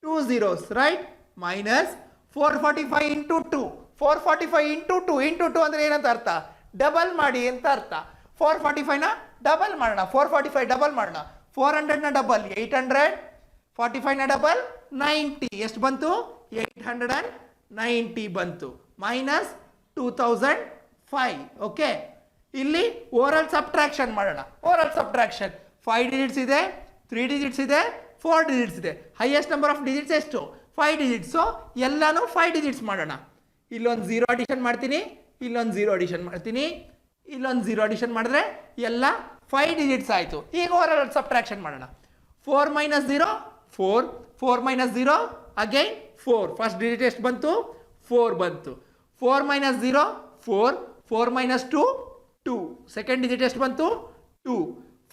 2 zeros, right? Minus 445 into 2, 445 into 2 into 2 ಅಂದರೆ ಏನಂತ ಅರ್ಥ? ಡಬಲ್ ಮಾಡಿ ಅಂತ ಅರ್ಥ. 445ನ ಡಬಲ್ ಮಾಡೋಣ, 445 ಡಬಲ್ ಮಾಡೋಣ. 400ನ ಡಬಲ್ 800, 45ನ ಡಬಲ್ 90. ಎಷ್ಟು ಬಂತು? 890 ಬಂತು. ಮೈನಸ್ 2005. ಓಕೆ, ಇಲ್ಲಿ ಓರಲ್ ಸಬ್ಟ್ರಾಕ್ಷನ್ ಮಾಡೋಣ. ಓರಲ್ ಸಬ್ಟ್ರಾಕ್ಷನ್ 5 ಡಿಜಿಟ್ಸ್ ಇದೆ, 3 ಡಿಜಿಟ್ಸ್ ಇದೆ, 4 ಡಿಜಿಟ್ಸ್ ಇದೆ. ಹೈಯೆಸ್ಟ್ ನಂಬರ್ ಆಫ್ ಡಿಜಿಟ್ಸ್ ಎಷ್ಟು? 5 ಡಿಜಿಟ್ಸು. ಎಲ್ಲನೂ 5 ಡಿಜಿಟ್ಸ್ ಮಾಡೋಣ. ಇಲ್ಲೊಂದು 0 ಅಡಿಷನ್ ಮಾಡ್ತೀನಿ, ಇಲ್ಲೊಂದು 0 ಅಡಿಷನ್ ಮಾಡ್ತೀನಿ, ಇಲ್ಲೊಂದು 0 ಅಡಿಷನ್ ಮಾಡಿದ್ರೆ ಎಲ್ಲ 5 ಡಿಜಿಟ್ಸ್ ಆಯಿತು. ಈಗ ಓವರಾಲ್ ಸಬ್ಟ್ರಾಕ್ಷನ್ ಮಾಡೋಣ. 4 minus 0 4, 4 minus 0 again 4. First digit ಎಷ್ಟು ಬಂತು? 4 ಬಂತು. 4 ಮೈನಸ್ 0 4, 4 ಮೈನಸ್ 2 2. ಸೆಕೆಂಡ್ ಡಿಜಿಟ್ ಎಷ್ಟು ಬಂತು? 2.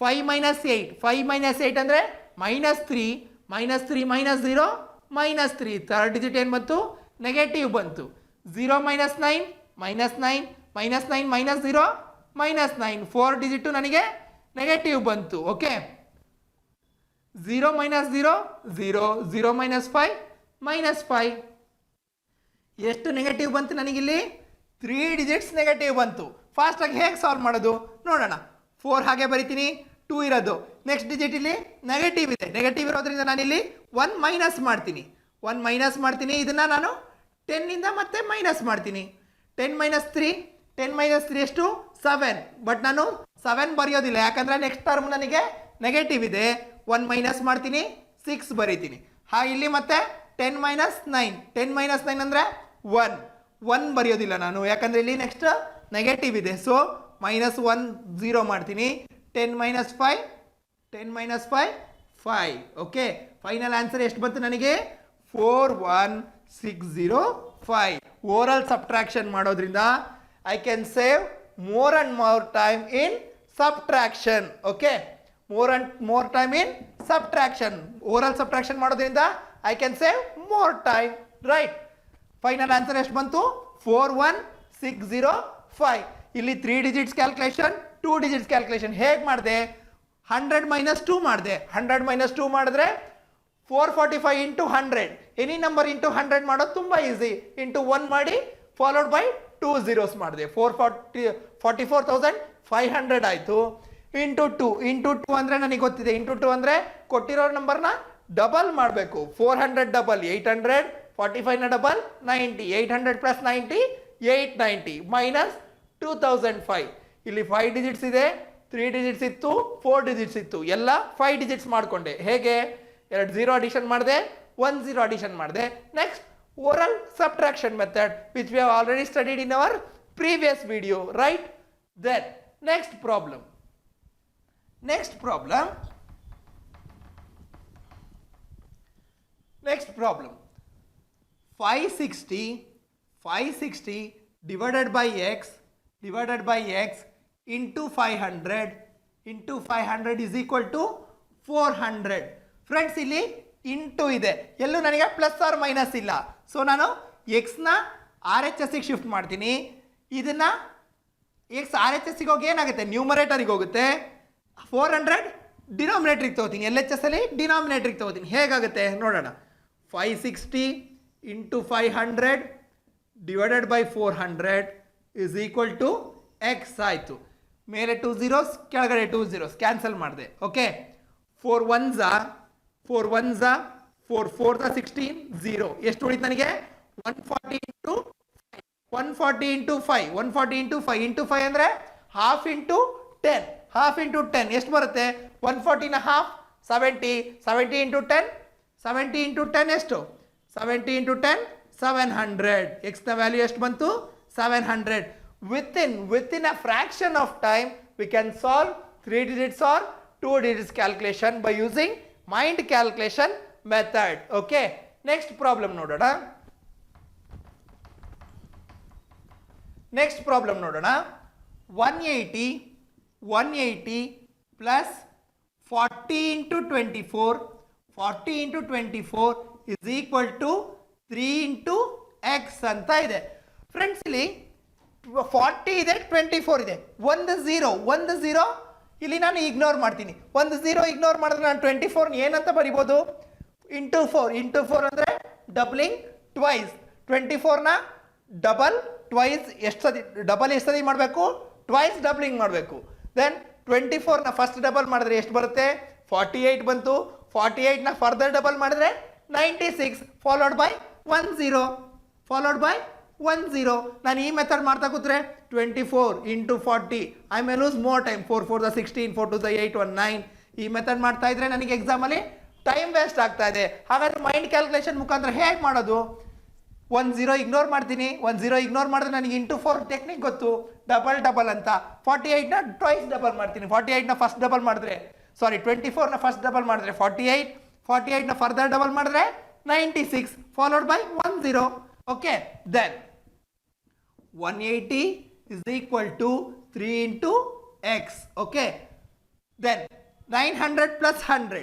5 ಮೈನಸ್ 8, 5 ಮೈನಸ್ 8 ಅಂದರೆ minus 3, minus 3 minus 0 minus 3. Third digit ಏನು ಬಂತು? ನೆಗೆಟಿವ್ ಬಂತು. 0 minus 9 minus 9, minus 9 minus 0 minus 9. 4 digit ನನಗೆ ನೆಗೆಟಿವ್ ಬಂತು. Okay, 0 minus 0 0, 0 minus 5 minus 5. ಎಷ್ಟು ನೆಗೆಟಿವ್ ಬಂತು ನನಗಿಲ್ಲಿ? 3 ಡಿಜಿಟ್ಸ್ ನೆಗೆಟಿವ್ ಬಂತು. ಫಾಸ್ಟಾಗಿ ಹೇಗೆ ಸಾಲ್ವ್ ಮಾಡೋದು ನೋಡೋಣ. 4 ಹಾಗೆ ಬರಿತೀನಿ, 2 ಇರೋದು. ನೆಕ್ಸ್ಟ್ ಡಿಜಿಟ್ ಇಲ್ಲಿ ನೆಗೆಟಿವ್ ಇದೆ, ನೆಗೆಟಿವ್ ಇರೋದ್ರಿಂದ ನಾನಿಲ್ಲಿ 1 ಮೈನಸ್ ಮಾಡ್ತೀನಿ. 1 ಮೈನಸ್ ಮಾಡ್ತೀನಿ, ಇದನ್ನು ನಾನು 10 ಮತ್ತೆ ಮೈನಸ್ ಮಾಡ್ತೀನಿ. 10 ಮೈನಸ್ 3, 10 ಮೈನಸ್ 3 ಎಷ್ಟು 7. ಬಟ್ ನಾನು 7 ಬರೆಯೋದಿಲ್ಲ, ಯಾಕಂದರೆ ನೆಕ್ಸ್ಟ್ ಟರ್ಮ್ ನನಗೆ ನೆಗೆಟಿವ್ ಇದೆ. 1 ಮೈನಸ್ ಮಾಡ್ತೀನಿ, 6 ಬರೀತೀನಿ. ಇಲ್ಲಿ ಮತ್ತೆ 10 ಮೈನಸ್ 9, 10 ಮೈನಸ್ 9 ಅಂದರೆ 1 ಬರೆಯೋದಿಲ್ಲ ನಾನು, ಯಾಕಂದರೆ ಇಲ್ಲಿ ನೆಕ್ಸ್ಟ್ ನೆಗೆಟಿವ್ ಇದೆ. ಸೊ -1 0 ಮಾಡ್ತೀನಿ. 10 minus 5, 10 minus 5 5. Okay, final answer ಎಷ್ಟು ಬಂತು ನನಗೆ? 41605. ಓರಲ್ ಸಬ್ಟ್ರಾಕ್ಷನ್ ಮಾಡೋದ್ರಿಂದ I can save more and more time in subtraction. Okay, more and more time in subtraction. Oral subtraction ಮಾಡೋದ್ರಿಂದ I can save more time, right? Final answer ಎಷ್ಟು ಬಂತು? 41605. ಇಲ್ಲಿ 3 digits calculation, 2 digits calculation ಹೇಗೆ ಮಾಡಿದೆ? 100 minus 2 ಮಾಡಿದೆ. 100 minus 2 ಮಾಡಿದ್ರೆ 445 into 100. ಎನಿ ನಂಬರ್ ಇಂಟು 100 ಮಾಡೋದು ತುಂಬ ಈಸಿ. ಇಂಟು 1 ಮಾಡಿ ಫಾಲೋಡ್ ಬೈ 2 zeros ಮಾಡಿದೆ. 44,500 ಆಯಿತು. ಇಂಟು 2 ಅಂದರೆ ನನಗೆ ಗೊತ್ತಿದೆ. ಇಂಟು 2 ಅಂದರೆ ಕೊಟ್ಟಿರೋ ನಂಬರ್ನ ಡಬಲ್ ಮಾಡಬೇಕು. 400 ಡಬಲ್ 800, 45ನ ಡಬಲ್ 90, 800 ಪ್ಲಸ್ 90 890 ಮೈನಸ್ 2005. ಇಲ್ಲಿ 5 ಡಿಜಿಟ್ಸ್ ಇದೆ, 3 ಡಿಜಿಟ್ಸ್ ಇತ್ತು, 4 ಡಿಜಿಟ್ಸ್ ಇತ್ತು, ಎಲ್ಲ 5 ಡಿಜಿಟ್ಸ್ ಮಾಡಿಕೊಂಡೆ. ಹೇಗೆ? 2 0 ಅಡಿಷನ್ ಮಾಡಿದೆ, 1 0 ಅಡಿಷನ್ ಮಾಡಿದೆ. Next oral subtraction method, which we have already studied in our previous video, right? Then next problem 560 divided by x into 500 is equal to 400. Friends, ಇಲ್ಲಿ ಇಂಟು ಇದೆ, ಎಲ್ಲೂ ನನಗೆ ಪ್ಲಸ್ ಆರ್ ಮೈನಸ್ ಇಲ್ಲ. ಸೊ ನಾನು ಎಕ್ಸ್ನ ಆರ್ ಎಚ್ ಎಸ್ಸಿಗೆ ಶಿಫ್ಟ್ ಮಾಡ್ತೀನಿ. ಇದನ್ನು ಎಕ್ಸ್ ಆರ್ ಎಚ್ ಎಸ್ಸಿಗೆ ಹೋಗಿ ಏನಾಗುತ್ತೆ? ನ್ಯೂಮರೇಟರಿಗೆ ಹೋಗುತ್ತೆ. 400 ಡಿನಾಮಿನೇಟ್ರಿಗೆ ತೊಗೋತೀನಿ, ಎಲ್ ಎಚ್ ಎಸ್ ಅಲ್ಲಿ ಡಿನಾಮಿನೇಟ್ರಿಗೆ ತೊಗೋತೀನಿ. ಹೇಗಾಗುತ್ತೆ ನೋಡೋಣ. 560 ಇಂಟು 500 divided by 400 is equal to x ಆಯಿತು. ಮೇಲೆ 2 zeros, ಕೆಳಗಡೆ 2 zeros ಕ್ಯಾನ್ಸಲ್ ಮಾಡಿದೆ. Okay, 4 1s 4 4 16 0. ಎಷ್ಟು ಉಳಿತು ನನಗೆ? 140 ಇಂಟು 5 ಇಂಟು 5 ಅಂದರೆ ಹಾಫ್ ಇಂಟು 10 ಎಷ್ಟು ಬರುತ್ತೆ? 140ನ ಹಾಫ್ 70 ಇಂಟು 10 ಎಷ್ಟು? 70 ಇಂಟು 10 700. ಎಕ್ಸ್ನ ವ್ಯಾಲ್ಯೂ ಎಷ್ಟು ಬಂತು? 700. Within a fraction of time we can solve 3 digits or 2 digits calculation by using mind calculation method. Okay, next problem ನೋಡೋಣ. 180 plus 40 into 24 is equal to 3 into x ಅಂತ ಇದೆ. ಫ್ರೆಂಡ್ಸ್, ಇಲ್ಲಿ 40 ಇದೆ, 24 ಇದೆ, ಒಂದು ಝೀರೋ ಇಲ್ಲಿ ನಾನು ಇಗ್ನೋರ್ ಮಾಡ್ತೀನಿ. ಒಂದು ಝೀರೋ ಇಗ್ನೋರ್ ಮಾಡಿದ್ರೆ ನಾನು 24 ಏನಂತ ಬರಿಬೋದು? ಇಂಟು 4 ಅಂದರೆ ಡಬ್ಲಿಂಗ್ ಟ್ವೈಸ್. 24ನ ಡಬಲ್ ಟ್ವೈಸ್ ಎಷ್ಟು ಸತಿ ಮಾಡಬೇಕು? ಟ್ವೈಸ್ ಡಬ್ಲಿಂಗ್ ಮಾಡಬೇಕು. ದೆನ್ 24ನ ಫಸ್ಟ್ ಡಬಲ್ ಮಾಡಿದ್ರೆ ಎಷ್ಟು ಬರುತ್ತೆ? 48 ಬಂತು. 48ನ ಫರ್ದರ್ ಡಬಲ್ ಮಾಡಿದ್ರೆ 96 ಫಾಲೋಡ್ ಬೈ 1 0. ನಾನು ಈ ಮೆಥಡ್ ಮಾಡ್ತಾ ಕೂತ್ರೆ 24 into 40 I may lose more time. 4 4 16, 4 2 8 1 9. ಈ ಮೆಥಡ್ ಮಾಡ್ತಾ ಇದ್ರೆ ನನಗೆ ಎಕ್ಸಾಮಲ್ಲಿ ಟೈಮ್ ವೇಸ್ಟ್ ಆಗ್ತಾ ಇದೆ. ಹಾಗಾದ್ರೆ ಮೈಂಡ್ ಕ್ಯಾಲ್ಕುಲೇಷನ್ ಮುಖಾಂತರ ಹೇಗೆ ಮಾಡೋದು? 1 0 ಇಗ್ನೋರ್ ಮಾಡ್ತೀನಿ. 1 0 ಇಗ್ನೋರ್ ಮಾಡಿದ್ರೆ ನನಗೆ ಇಂಟು 4 ಟೆಕ್ನಿಕ್ ಗೊತ್ತು, ಡಬಲ್ ಅಂತ. 48ನ ಟ್ವೈಸ್ ಡಬಲ್ ಮಾಡ್ತೀನಿ. 48ನ ಫಸ್ಟ್ ಡಬಲ್ ಮಾಡಿದ್ರೆ 24ನ ಫಸ್ಟ್ ಡಬಲ್ ಮಾಡಿದ್ರೆ 48ನ ಫರ್ದರ್ ಡಬಲ್ ಮಾಡಿದ್ರೆ 96 followed by 1 0. Okay, then 180 is equal to 3 into x. Okay, then 900 plus 100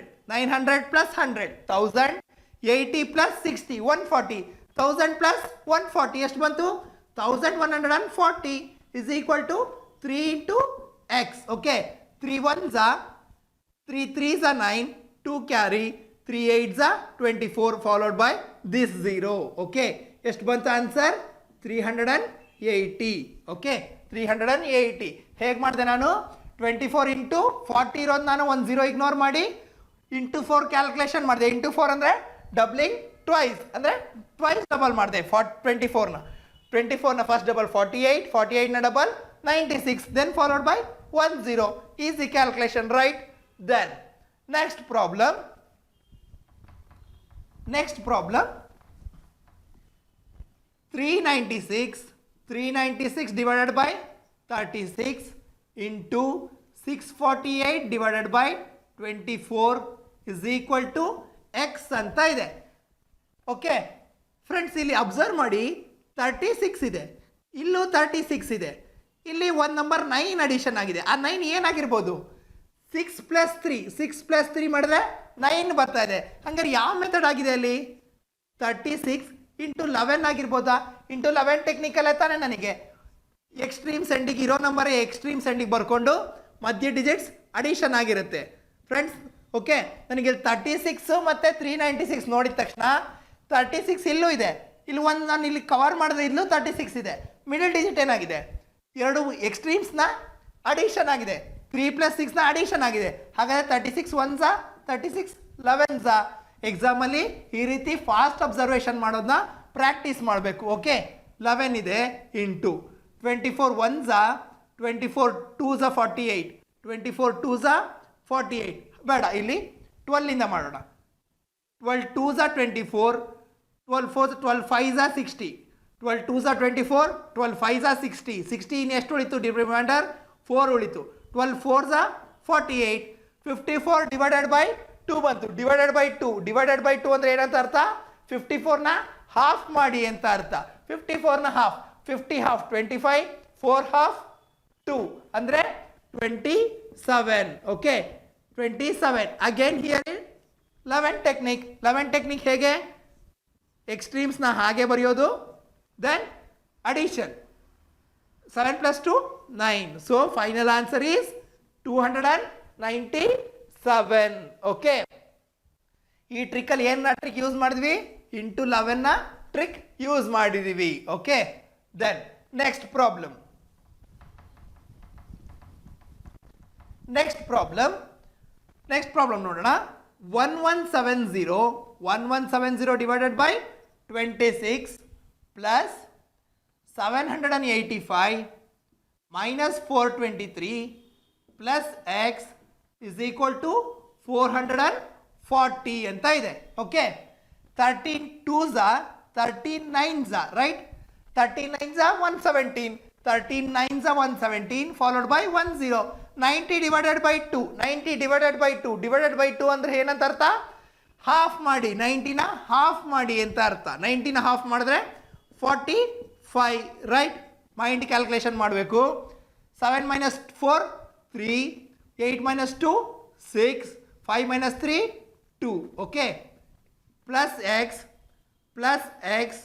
1080 plus 60 140. 1000 plus 140 ಎಷ್ಟು ಬಂತು? 1140 is equal to 3 into x. Okay, 3 1s 3 3s 9, 2 carry, 3 8s 24 followed by this 0. Okay, ಎಷ್ಟು ಬಂತು ಆನ್ಸರ್? 380. ಓಕೆ, 380. ಹೇಗೆ ಮಾಡಿದೆ ನಾನು? 24 ಇಂಟು 40 ಇರೋದು ನಾನು 1 0 ಇಗ್ನೋರ್ ಮಾಡಿ ಇಂಟು 4 ಕ್ಯಾಲ್ಕುಲೇಷನ್ ಮಾಡಿದೆ. ಇಂಟು 4 ಅಂದರೆ ಡಬ್ಲಿಂಗ್ ಟ್ವೈಸ್ ಅಂದರೆ ಟ್ವೈಸ್ ಡಬಲ್ ಮಾಡಿದೆ 24ನ 24ನ ಫಸ್ಟ್ ಡಬಲ್ 48, 48ನ double 96, then followed by 10. Easy calculation, right? Then next problem 396 divided by 36 into 648 divided by 24 is equal to x ಅಂತ ಇದೆ. ಓಕೆ ಫ್ರೆಂಡ್ಸ್, ಇಲ್ಲಿ ಅಬ್ಸರ್ವ್ ಮಾಡಿ 36 ಇದೆ, ಇಲ್ಲೂ 36 ಇದೆ, ಇಲ್ಲಿ ಒಂದು ನಂಬರ್ 9 ಅಡಿಷನ್ ಆಗಿದೆ. ಆ 9 ಏನಾಗಿರ್ಬೋದು? 6 + 3 ಮಾಡಿದ್ರೆ 9 ಬರ್ತಾ ಇದೆ. ಹಂಗಾರೆ ಯಾವ ಮೆಥಡ್ ಆಗಿದೆ ಅಲ್ಲಿ? 36 × 11 ಆಗಿರ್ಬೋದಾ? × 11 ಟೆಕ್ನಿಕಲ್ ತಾನೆ. ನನಗೆ ಎಕ್ಸ್ಟ್ರೀಮ್ಸ್ ಎಂಡಿಗೆ ಇರೋ ನಂಬರ್ ಎಕ್ಸ್ಟ್ರೀಮ್ಸ್ ಎಂಡಿಗೆ ಬರ್ಕೊಂಡು ಮಧ್ಯ ಡಿಜಿಟ್ಸ್ ಅಡಿಷನ್ ಆಗಿರುತ್ತೆ ಫ್ರೆಂಡ್ಸ್. ಓಕೆ, ನನಗೆ 36 ಮತ್ತು 396 ನೋಡಿದ ತಕ್ಷಣ 36 ಇಲ್ಲೂ ಇದೆ, ಇಲ್ಲಿ ಒಂದು ನಾನು ಇಲ್ಲಿ ಕವರ್ ಮಾಡಿದ್ರೆ ಇಲ್ಲೂ 36 ಇದೆ. ಮಿಡಲ್ ಡಿಜಿಟ್ ಏನಾಗಿದೆ? ಎರಡು ಎಕ್ಸ್ಟ್ರೀಮ್ಸ್ನ ಅಡಿಷನ್ ಆಗಿದೆ, 3 + 6ನ ಅಡಿಷನ್ ಆಗಿದೆ. ಹಾಗಾದರೆ 36 1s 36 11s. ಎಕ್ಸಾಮಲ್ಲಿ ಈ ರೀತಿ ಫಾಸ್ಟ್ ಅಬ್ಸರ್ವೇಷನ್ ಮಾಡೋದನ್ನ ಪ್ರಾಕ್ಟೀಸ್ ಮಾಡಬೇಕು. ಓಕೆ, 11 ಇದೆ ಇಂಟು 24 1s 24 2s 48, 24 2s 48. ಬೇಡ, ಇಲ್ಲಿ 12ಇಂದ ಮಾಡೋಣ. 12 2s 24, 12 4s 12 5s 60, 12 2s 24, 12 5s 60, 60 ಇನ್ನು ಎಷ್ಟು ಉಳಿತು? ರಿಮೈಂಡರ್ 4 ಉಳಿತು. 12 4s 48, 54 ಡಿವೈಡೆಡ್ ಬೈ 2 ಬಂತು. ಡಿವೈಡೆಡ್ ಬೈ 2 ಅಂದರೆ ಏನಂತ ಅರ್ಥ? 54ನ ಹಾಫ್ ಮಾಡಿ ಅಂತ ಅರ್ಥ. 54ನ ಹಾಫ್, 50 ಹಾಫ್ 25, 4 ಹಾಫ್ 2 ಅಂದರೆ 27. ಓಕೆ, 27. ಅಗೇನ್ ಹಿಯರ್ 11 ಟೆಕ್ನಿಕ್ ಹೇಗೆ? ಎಕ್ಸ್ಟ್ರೀಮ್ಸ್ನ ಹಾಗೆ ಬರೆಯೋದು, then addition. 7 + 2 9. So final answer is 297. Okay, ಈ ಟ್ರಿಕ್ಕಲ್ಲಿ ಏನು ಟ್ರಿಕ್ ಯೂಸ್ ಮಾಡಿದ್ವಿ? ಇಂಟು 11ನ ಟ್ರಿಕ್ ಯೂಸ್ ಮಾಡಿದ್ದೀವಿ. ಓಕೆ, ದೆನ್ ನೆಕ್ಸ್ಟ್ ಪ್ರಾಬ್ಲಮ್ ನೋಡೋಣ. 1170 divided by 26 plus 785 minus 423 plus x is equal to 440 ಅಂತ ಇದೆ. Okay, 13 2s 13 9s, right? 13 9s 117, 13 9s 117 followed by 10. 90 divided by 2 ಅಂದರೆ ಏನಂತ ಅರ್ಥ? ಹಾಫ್ ಮಾಡಿ, 90ನ ಹಾಫ್ ಮಾಡಿ ಅಂತ ಅರ್ಥ. 90ನ ಹಾಫ್ ಮಾಡಿದ್ರೆ 45, ರೈಟ್? ಮೈಂಡ್ ಕ್ಯಾಲ್ಕುಲೇಷನ್ ಮಾಡಬೇಕು. 7 - 4 3, 8 - 2 6, 5 - 3 2. Okay, plus x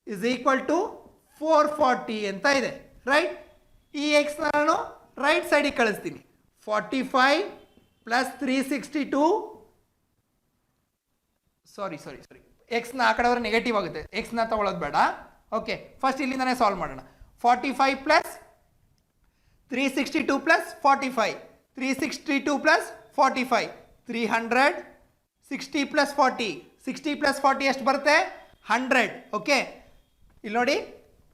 is equal to 440 ಅಂತ ಇದೆ, ರೈಟ್? ಈ ಎಕ್ಸ್ನ ನಾನು ರೈಟ್ ಸೈಡಿಗೆ ಕಳಿಸ್ತೀನಿ. 45 ಪ್ಲಸ್ 362, ಸಾರಿ ಎಕ್ಸ್ನ ಆ ಕಡೆವರೆ ನೆಗೆಟಿವ್ ಆಗುತ್ತೆ, ಎಕ್ಸ್ನ ತಗೊಳ್ಳೋದು ಬೇಡ. ಓಕೆ, ಫಸ್ಟ್ ಇಲ್ಲಿಂದನೇ ಸಾಲ್ವ್ ಮಾಡೋಣ. 45 plus 362 plus 45, 362 plus 45 300, 60 plus 40, 60 plus 40 ಎಷ್ಟು ಬರುತ್ತೆ? 100. ಓಕೆ, ಇಲ್ಲಿ ನೋಡಿ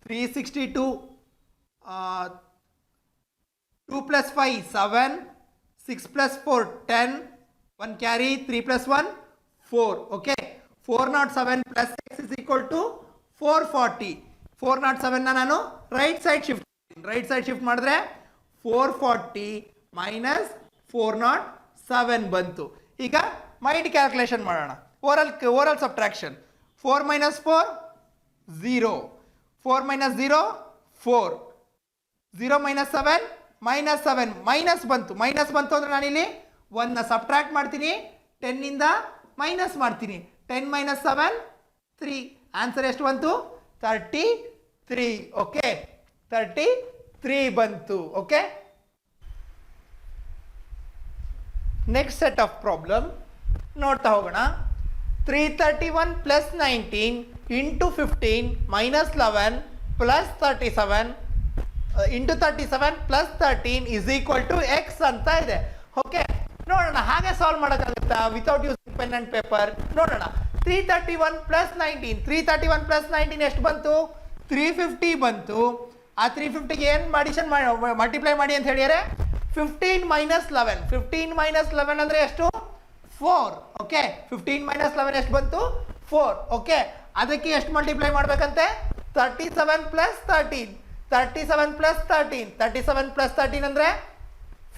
362, 2 + 5 7, 6 + 4 10, 1 carry, 3 + 1 4. Okay, 407 plus x is equal to 440. 407ನ ನಾನು ರೈಟ್ ಸೈಡ್ ಶಿಫ್ಟ್ ಮಾಡಿದ್ರೆ 440 ಮೈನಸ್ 407 ಬಂತು. ಈಗ ಮೈಂಡ್ ಕ್ಯಾಲ್ಕುಲೇಷನ್ ಮಾಡೋಣ. Oral subtraction. 4 - 4 0, 4 - 0 4, 0 - 7 -7 ಮೈನಸ್ ಬಂತು ಅಂದರೆ ನಾನಿಲ್ಲಿ 1ನ ಸಬ್ಟ್ರಾಕ್ಟ್ ಮಾಡ್ತೀನಿ, 10ಇಂದ ಮೈನಸ್ ಮಾಡ್ತೀನಿ. 10 - 7 3. ಆನ್ಸರ್ ಎಷ್ಟು ಬಂತು? 33. ಓಕೆ, 33 ಬಂತು. Okay, next set of problem ನೋಡ್ತಾ ಹೋಗೋಣ. 331 plus 19 into 15 minus 11 plus 37 into 37 plus 13 is equal to x ಅಂತ ಇದೆ. ಓಕೆ, ನೋಡೋಣ ಹಾಗೆ ಸಾಲ್ವ್ ಮಾಡೋಕ್ಕಾಗುತ್ತಾ without using pen and paper? ನೋಡೋಣ. 331 ಪ್ಲಸ್ 19 331 ಪ್ಲಸ್ 19 ಎಷ್ಟು ಬಂತು 350 ಬಂತು ಆ 350ಗೆ ಏನು ಅಡಿಷನ್ ಮಲ್ಟಿಪ್ಲೈ ಮಾಡಿ ಅಂತ ಹೇಳಿದರೆ 15 ಮೈನಸ್ 11 15 ಮೈನಸ್ 11 ಅಂದರೆ ಎಷ್ಟು 4 ಓಕೆ 15 ಮೈನಸ್ 11 ಎಷ್ಟು ಬಂತು 4 ಓಕೆ ಅದಕ್ಕೆ ಎಷ್ಟು ಮಲ್ಟಿಪ್ಲೈ ಮಾಡಬೇಕಂತೆ 37 ಪ್ಲಸ್ 13 37 ಪ್ಲಸ್ 13 37 ಪ್ಲಸ್ 13 ಅಂದರೆ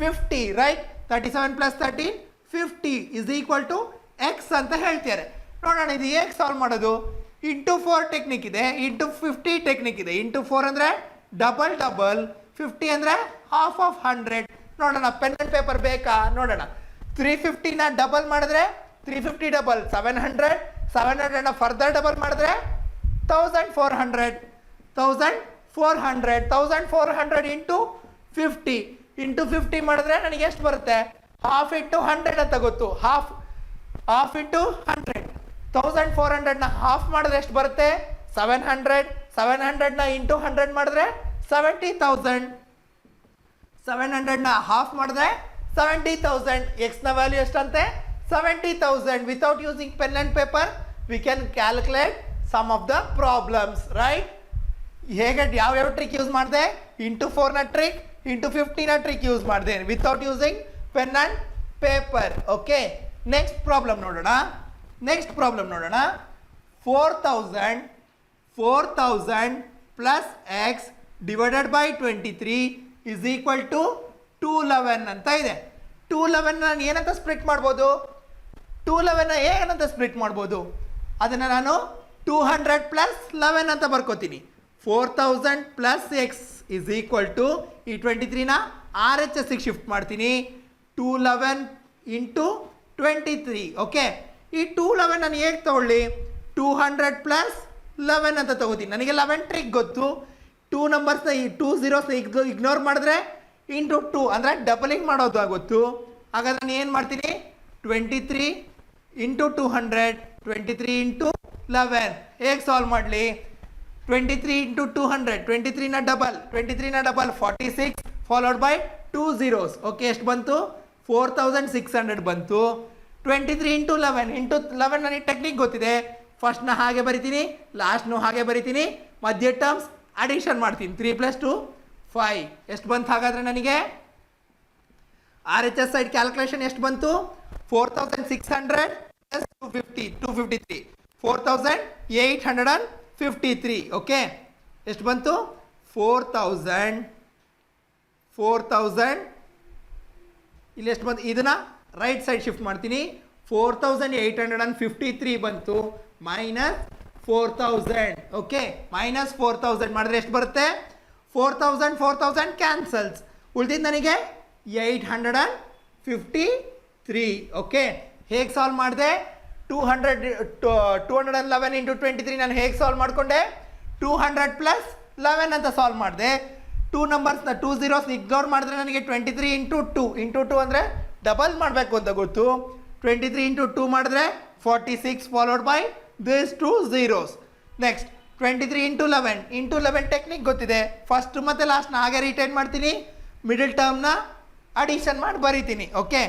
50 right 37 plus 13 50 is equal to x ಅಂತ ಹೇಳ್ತಾರೆ ನೋಡೋಣ ಇದು ಹೇಗೆ ಸಾಲ್ವ್ ಮಾಡೋದು ಇಂಟು 4 ಟೆಕ್ನಿಕ್ ಇದೆ ಇಂಟು 50 ಟೆಕ್ನಿಕ್ ಇದೆ ಇಂಟು 4 ಅಂದರೆ ಡಬಲ್ ಡಬಲ್ 50 ಅಂದರೆ ಹಾಫ್ ಆಫ್ 100 ನೋಡೋಣ ಪೆನ್ ಆ್ಯಂಡ್ ಪೇಪರ್ ಬೇಕಾ ನೋಡೋಣ 350ನ ಡಬಲ್ ಮಾಡಿದ್ರೆ 350 ಡಬಲ್ 700 700ನ ಫರ್ದರ್ ಡಬಲ್ ಮಾಡಿದ್ರೆ 1400 ಇಂಟು 50 ಇಂಟು 50 ಮಾಡಿದ್ರೆ ನನಗೆ ಎಷ್ಟು ಬರುತ್ತೆ ಹಾಫ್ ಇಂಟು 100 ಅಂತ ಗೊತ್ತು ಹಾಫ್ ಇಂಟು 100 1400ನ ಹಾಫ್ ಮಾಡಿದ್ರೆ ಎಷ್ಟು ಬರುತ್ತೆ 700ನ ಇಂಟು 100 ಮಾಡಿದ್ರೆ 70,000 700ನ ಹಾಫ್ ಮಾಡಿದ್ರೆ 70,000 ಎಕ್ಸ್ನ ವ್ಯಾಲ್ಯೂ ಎಷ್ಟಂತೆ 70,000 without using pen and paper we can calculate some of the problems right ಹೇಗೆ ಯಾವ್ಯಾವ ಟ್ರಿಕ್ ಯೂಸ್ ಮಾಡಿದೆ ಇಂಟು 4ನ ಟ್ರಿಕ್ ಇಂಟು 50ನ ಟ್ರಿಕ್ ಯೂಸ್ ಮಾಡಿದೆ without using pen and paper okay next problem ನೋಡೋಣ 4,000 plus x divided by 23 is equal to 211 ಅಂತ ಇದೆ 211 ನಾನು ಏನಂತ ಸ್ಪ್ಲಿಟ್ ಮಾಡ್ಬೋದು 211ನ ಏನಂತ ಸ್ಪ್ಲಿಟ್ ಮಾಡ್ಬೋದು ಅದನ್ನು ನಾನು 200 ಪ್ಲಸ್ 11 ಅಂತ ಬರ್ಕೋತೀನಿ 4,000 plus x is equal to ಈ 23ನ ಆರ್ ಎಚ್ ಎಸ್ಸಿಗೆ ಶಿಫ್ಟ್ ಮಾಡ್ತೀನಿ 211 ಇಂಟು 23 ಓಕೆ ಈ 211 ನಾನು ಹೇಗೆ ತೊಗೊಳ್ಳಿ 200 ಪ್ಲಸ್ 11 ಅಂತ ತಗೋತೀನಿ ನನಗೆ 11 ಟ್ರಿಕ್ ಗೊತ್ತು 2 ನಂಬರ್ಸ್ನ ಈ 2 zeros ಇಗ್ನೋರ್ ಮಾಡಿದ್ರೆ ಇಂಟು 2 ಅಂದರೆ ಡಬಲಿಂಗ್ ಮಾಡೋದು ಗೊತ್ತು ಹಾಗಾದ್ರೆ ನಾನು ಏನು ಮಾಡ್ತೀನಿ 23 ಇಂಟು 200 23 ಇಂಟು 11 ಹೇಗೆ ಸಾಲ್ವ್ ಮಾಡಲಿ 23 ಇಂಟು 200 23ನ double 46 followed by 2 zeros okay ಎಷ್ಟು ಬಂತು 4,600 ಬಂತು 23 ಇಂಟು 11 ನನಗೆ ಟೆಕ್ನಿಕ್ ಗೊತ್ತಿದೆ ಫಸ್ಟ್ನ ಹಾಗೆ ಬರಿತೀನಿ ಲಾಸ್ಟ್ನು ಹಾಗೆ ಬರಿತೀನಿ ಮಧ್ಯ ಟರ್ಮ್ಸ್ ಅಡಿಷನ್ ಮಾಡ್ತೀನಿ 3 + 2 5 ಎಷ್ಟು ಬಂತು ಹಾಗಾದರೆ ನನಗೆ R H S side calculation ಎಷ್ಟು ಬಂತು 4,600 ಪ್ಲಸ್ 253 4,853 ಓಕೆ ಎಷ್ಟು ಬಂತು 4,000 ಇಲ್ಲಿ ಎಷ್ಟು ಬಂತು ಇದನ್ನು ರೈಟ್ ಸೈಡ್ ಶಿಫ್ಟ್ ಮಾಡ್ತೀನಿ 4,853 ಬಂತು ಮೈನಸ್ 4,000 ಓಕೆ ಮೈನಸ್ 4,000 ಮಾಡಿದ್ರೆ ಎಷ್ಟು ಬರುತ್ತೆ 4,000 ಕ್ಯಾನ್ಸಲ್ಸ್ ಉಳಿದಿದ್ದು ನನಗೆ 853 ಓಕೆ ಹೇಗೆ ಸಾಲ್ವ್ ಮಾಡಿದೆ 211 ಇಂಟು 23 ನಾನು ಹೇಗೆ ಸಾಲ್ವ್ ಮಾಡಿಕೊಂಡೆ 200 ಪ್ಲಸ್ 11 ಅಂತ ಸಾಲ್ವ್ ಮಾಡಿದೆ 2 ನಂಬರ್ಸ್ನ 2 zeros ಇಗ್ನೋರ್ ಮಾಡಿದ್ರೆ ನನಗೆ 23 ಇಂಟು 2 ಅಂದರೆ ಡಬಲ್ ಮಾಡಬೇಕು ಅಂತ ಗೊತ್ತು 23 ಇಂಟು 2 ಮಾಡಿದ್ರೆ 46 followed by this 2 zeros next 23 into 11 technique ಗೊತ್ತಿದೆ ಫಸ್ಟ್ ಮತ್ತು ಲಾಸ್ಟ್ನ ಹಾಗೆ ರಿಟೈನ್ ಮಾಡ್ತೀನಿ ಮಿಡಲ್ ಟರ್ಮ್ನ ಅಡಿಷನ್ ಮಾಡಿ ಬರೀತೀನಿ ಓಕೆ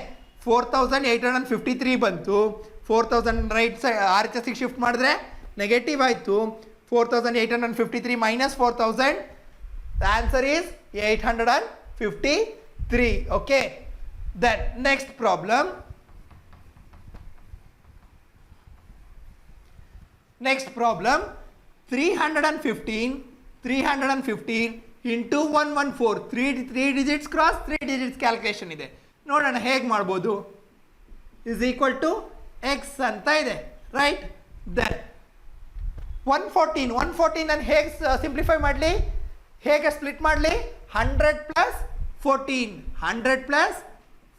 4,853 ಬಂತು 4,000 ರೈಟ್ ಸೈಡ್ ಆರ್ ಎಚ್ ಎಸ್ಸಿಗೆ ಶಿಫ್ಟ್ ಮಾಡಿದ್ರೆ ನೆಗೆಟಿವ್ ಆಯಿತು 4,853 minus 4,000 the answer is 853 okay then next problem Next problem 315 into 114 3 digits cross 3 digits calculation ಇದೆ ನೋಡೋಣ ಹೇಗೆ ಮಾಡ್ಬೋದು is equal to x ಅಂತ ಇದೆ ರೈಟ್ ದೆನ್ 114 ನಾನು ಹೇಗೆ ಸಿಂಪ್ಲಿಫೈ ಮಾಡಲಿ ಹೇಗೆ ಸ್ಪ್ಲಿಟ್ ಮಾಡಲಿ 100 ಪ್ಲಸ್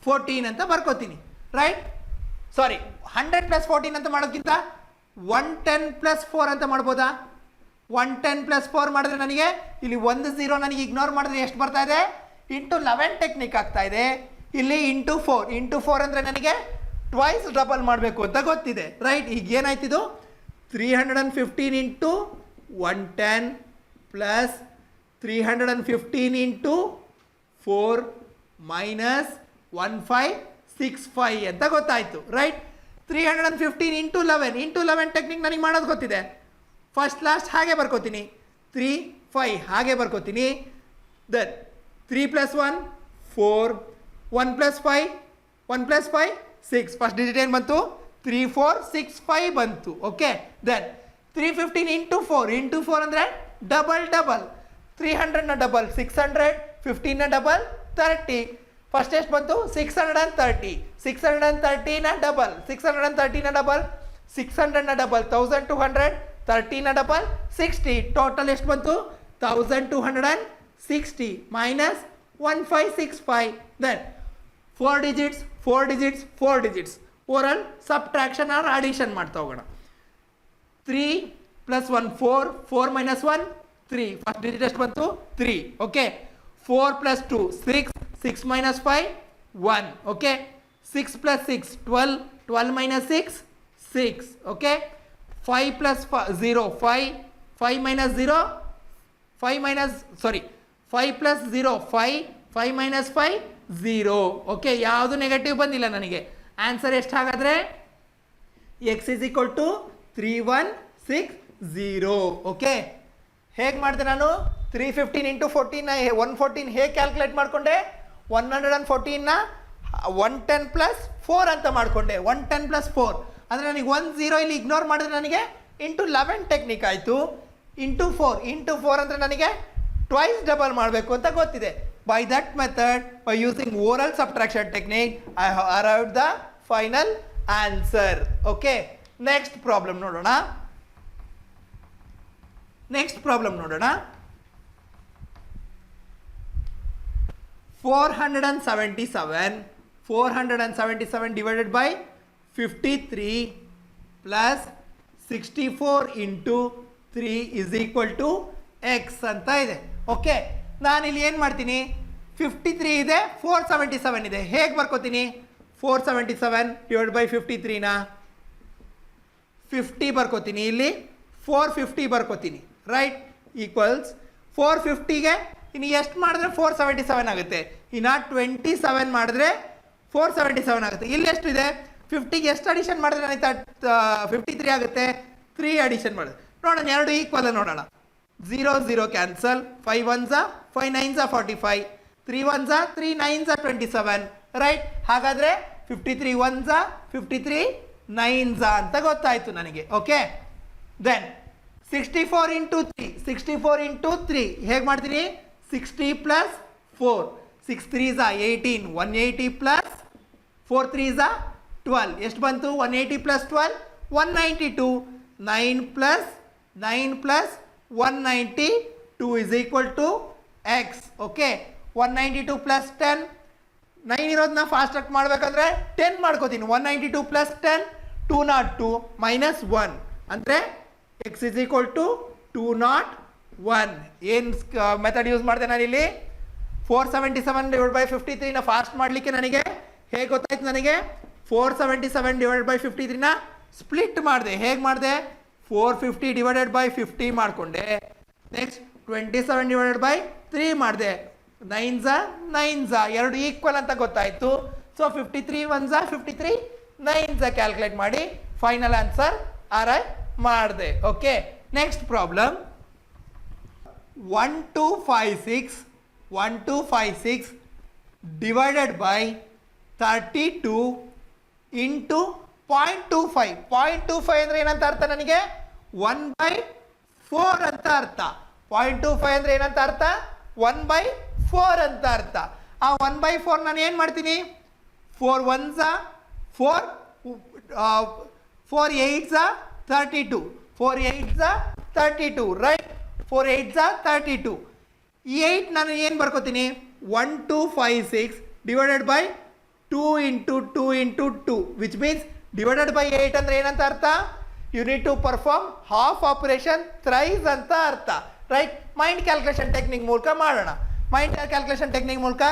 14 ಅಂತ ಬರ್ಕೋತೀನಿ ರೈಟ್ ಸಾರಿ 100 ಪ್ಲಸ್ 14 ಅಂತ ಮಾಡೋಕ್ಕಿಂತ 110 ಪ್ಲಸ್ 4 ಅಂತ ಮಾಡ್ಬೋದಾ 110 ಪ್ಲಸ್ 4 ಮಾಡಿದ್ರೆ ನನಗೆ ಇಲ್ಲಿ 1 0 ನನಗೆ ಇಗ್ನೋರ್ ಮಾಡಿದ್ರೆ ಎಷ್ಟು ಬರ್ತಾ ಇದೆ ಇಂಟು 11 ಟೆಕ್ನಿಕ್ ಆಗ್ತಾ ಇದೆ ಇಲ್ಲಿ ಇಂಟು 4 ಅಂದರೆ ನನಗೆ ಟ್ವೈಸ್ ಡಬಲ್ ಮಾಡಬೇಕು ಅಂತ ಗೊತ್ತಿದೆ ರೈಟ್ ಈಗ ಏನಾಯ್ತಿದು 315 ಇಂಟು 110 ಪ್ಲಸ್ 315 ಇಂಟು 4 ಮೈನಸ್ 1565 ಅಂತ ಗೊತ್ತಾಯಿತು ರೈಟ್ 315 ಇಂಟು 11 ಟೆಕ್ನಿಕ್ ನನಗೆ ಮಾಡೋದು ಗೊತ್ತಿದೆ. ಫಸ್ಟ್ ಲಾಸ್ಟ್ ಹಾಗೆ ಬರ್ಕೋತೀನಿ, 3 5 ಹಾಗೆ ಬರ್ಕೋತೀನಿ. ದೆನ್ 3 + 1 4, 1 + 5 1 + 5 6. ಫಸ್ಟ್ ಡಿಜಿಟ್ ಏನು ಬಂತು? 3 4 6 5 ಬಂತು. ಓಕೆ, ದೆನ್ 315 ಇಂಟು 4 ಅಂದರೆ ಡಬಲ್ 300ನ ಡಬಲ್ 600, 15ನ ಡಬಲ್ 30. ಫಸ್ಟ್ ಎಷ್ಟು ಬಂತು? 630. 630ನ ಡಬಲ್ 630ನ ಡಬಲ್ 600ನ ಡಬಲ್ 1200, 30ನ ಡಬಲ್ 60. ಟೋಟಲ್ ಎಷ್ಟು ಬಂತು? 1260 minus 1565. Then 4 digits oral subtraction or addition ಮಾಡ್ತಾ ಹೋಗೋಣ. 3 + 1 4, 4 - 1 3. ಫಸ್ಟ್ ಡಿಜಿಟ್ ಎಷ್ಟು ಬಂತು? 3. ಓಕೆ, 4 + 2 6, 6 - 5 1. ಓಕೆ, 6 + 6 12, 12 - 6 6. ಓಕೆ, 5 + 0 5, 5 - 0 5 + 0 5, 5 - 5 0. ಓಕೆ, ಯಾವುದು ನೆಗೆಟಿವ್ ಬಂದಿಲ್ಲ ನನಗೆ. ಆನ್ಸರ್ ಎಷ್ಟು ಹಾಗಾದರೆ? x = 3160. ಓಕೆ, ಹೇಗೆ ಮಾಡಿದೆ ನಾನು? 315 ಇಂಟು 14ನ 114 ಹೇಗೆ ಕ್ಯಾಲ್ಕುಲೇಟ್ ಮಾಡಿಕೊಂಡೆ? 114ನ 110 + 4 ಅಂತ ಮಾಡಿಕೊಂಡೆ. 110 + 4 ಅಂದರೆ ನನಗೆ 10 ಇಲ್ಲಿ ಇಗ್ನೋರ್ ಮಾಡಿದ್ರೆ ನನಗೆ ಇಂಟು 11 ಟೆಕ್ನಿಕ್ ಆಯಿತು. ಇಂಟು 4 ಅಂದರೆ ನನಗೆ ಟ್ವೈಸ್ ಡಬಲ್ ಮಾಡಬೇಕು ಅಂತ ಗೊತ್ತಿದೆ. By that method, by using oral subtraction technique, I have arrived the final answer. Okay, next problem ನೋಡೋಣ. 477 divided by 53 plus 64 into 3 is equal to x ಅಂತ ಇದೆ. ಓಕೆ, ನಾನು ಇಲ್ಲಿ ಏನು ಮಾಡ್ತೀನಿ? 53 ಇದೆ, 477 ಇದೆ. ಹೇಗೆ ಬರ್ಕೋತೀನಿ? 477 divided by 53ನ 50 ಬರ್ಕೋತೀನಿ, ಇಲ್ಲಿ 450 ಬರ್ಕೋತೀನಿ. ರೈಟ್, ಈಕ್ವಲ್ಸ್ 450ಗೆ ಇನ್ನು ಎಷ್ಟು ಮಾಡಿದ್ರೆ 477 ಆಗುತ್ತೆ. ಇನ್ನು 27 ಮಾಡಿದ್ರೆ 477 ಆಗುತ್ತೆ. ಇಲ್ಲಿ ಎಷ್ಟು ಇದೆ? 50ಗೆ ಎಷ್ಟು ಅಡಿಷನ್ ಮಾಡಿದ್ರೆ ನನಗೆ 53 ಆಗುತ್ತೆ? 3 ಅಡಿಷನ್ ಮಾಡಿದ್ರೆ ನೋಡೋಣ. ಎರಡು ಈಕ್ವಲ್ ನೋಡೋಣ. 0 0 cancel, 5 1s 5 9s 45, 3 1s 3 9s 27. Right, ಹಾಗಾದರೆ 53 1s 53 9s ಅಂತ ಗೊತ್ತಾಯಿತು ನನಗೆ. ಓಕೆ, ದೆನ್ 64 ಇಂಟು 3 ಹೇಗೆ ಮಾಡ್ತೀನಿ? 60 + 4, 6 3s 18, 180 + 4 3s 12. ಎಷ್ಟು ಬಂತು? 180 + 12 192. 9 + 192 is equal to x. Okay, 192 + 10, 9 ಇರೋದನ್ನ ಫಾಸ್ಟಾಗಿ ಮಾಡಬೇಕಂದ್ರೆ 10 ಮಾಡ್ಕೋತೀನಿ. 192 + 10 202 - 1 ಅಂದರೆ x is equal to 201. ಏನು ಮೆಥಡ್ ಯೂಸ್ ಮಾಡಿದೆ ನಾನಿಲ್ಲಿ? 477 divided by 53ನ ಫಾಸ್ಟ್ ಮಾಡಲಿಕ್ಕೆ ನನಗೆ ಹೇಗೆ ಗೊತ್ತಾಯ್ತು? ನನಗೆ 477 divided by 53ನ ಸ್ಪ್ಲಿಟ್ ಮಾಡಿದೆ. ಹೇಗೆ ಮಾಡಿದೆ? 450 divided by 50 ಮಾಡಿಕೊಂಡೆ. ನೆಕ್ಸ್ಟ್ 27 divided by 3 ಮಾಡಿದೆ. 9s 9s ಎರಡು ಈಕ್ವಲ್ ಅಂತ ಗೊತ್ತಾಯಿತು. ಸೊ 53 1s 53 9s ಕ್ಯಾಲ್ಕುಲೇಟ್ ಮಾಡಿ ಫೈನಲ್ ಆನ್ಸರ್ ಅರೈವ್ ಮಾಡಿದೆ. Okay, next problem. 1256 divided by 32 into 0.25. 0.25 ಅಂದರೆ ಏನಂತ ಅರ್ಥ ನನಗೆ? 1/4 ಅಂತ ಅರ್ಥ. 0.25 ಅಂದರೆ ಏನಂತ ಅರ್ಥ? 1/4 ಅಂತ ಅರ್ಥ. ಆ 1/4 ನಾನು ಏನು ಮಾಡ್ತೀನಿ? 4 1s 4, 4 8s 32, 4 8s 32. Right, 4 8s 32. ಈ 8 ನಾನು ಏನು ಬರ್ಕೋತೀನಿ? 1256 divided by 2 into 2 into 2, which means divided by 8 ಅಂದರೆ ಏನಂತ ಅರ್ಥ? You need to perform half operation thrice ಅಂತ ಅರ್ಥ. ರೈಟ್, ಮೈಂಡ್ ಕ್ಯಾಲ್ಕುಲೇಷನ್ ಟೆಕ್ನಿಕ್ ಮೂಲಕ ಮಾಡೋಣ. ಮೈಂಡ್ ಕ್ಯಾಲ್ಕುಲೇಷನ್ ಟೆಕ್ನಿಕ್ ಮೂಲಕ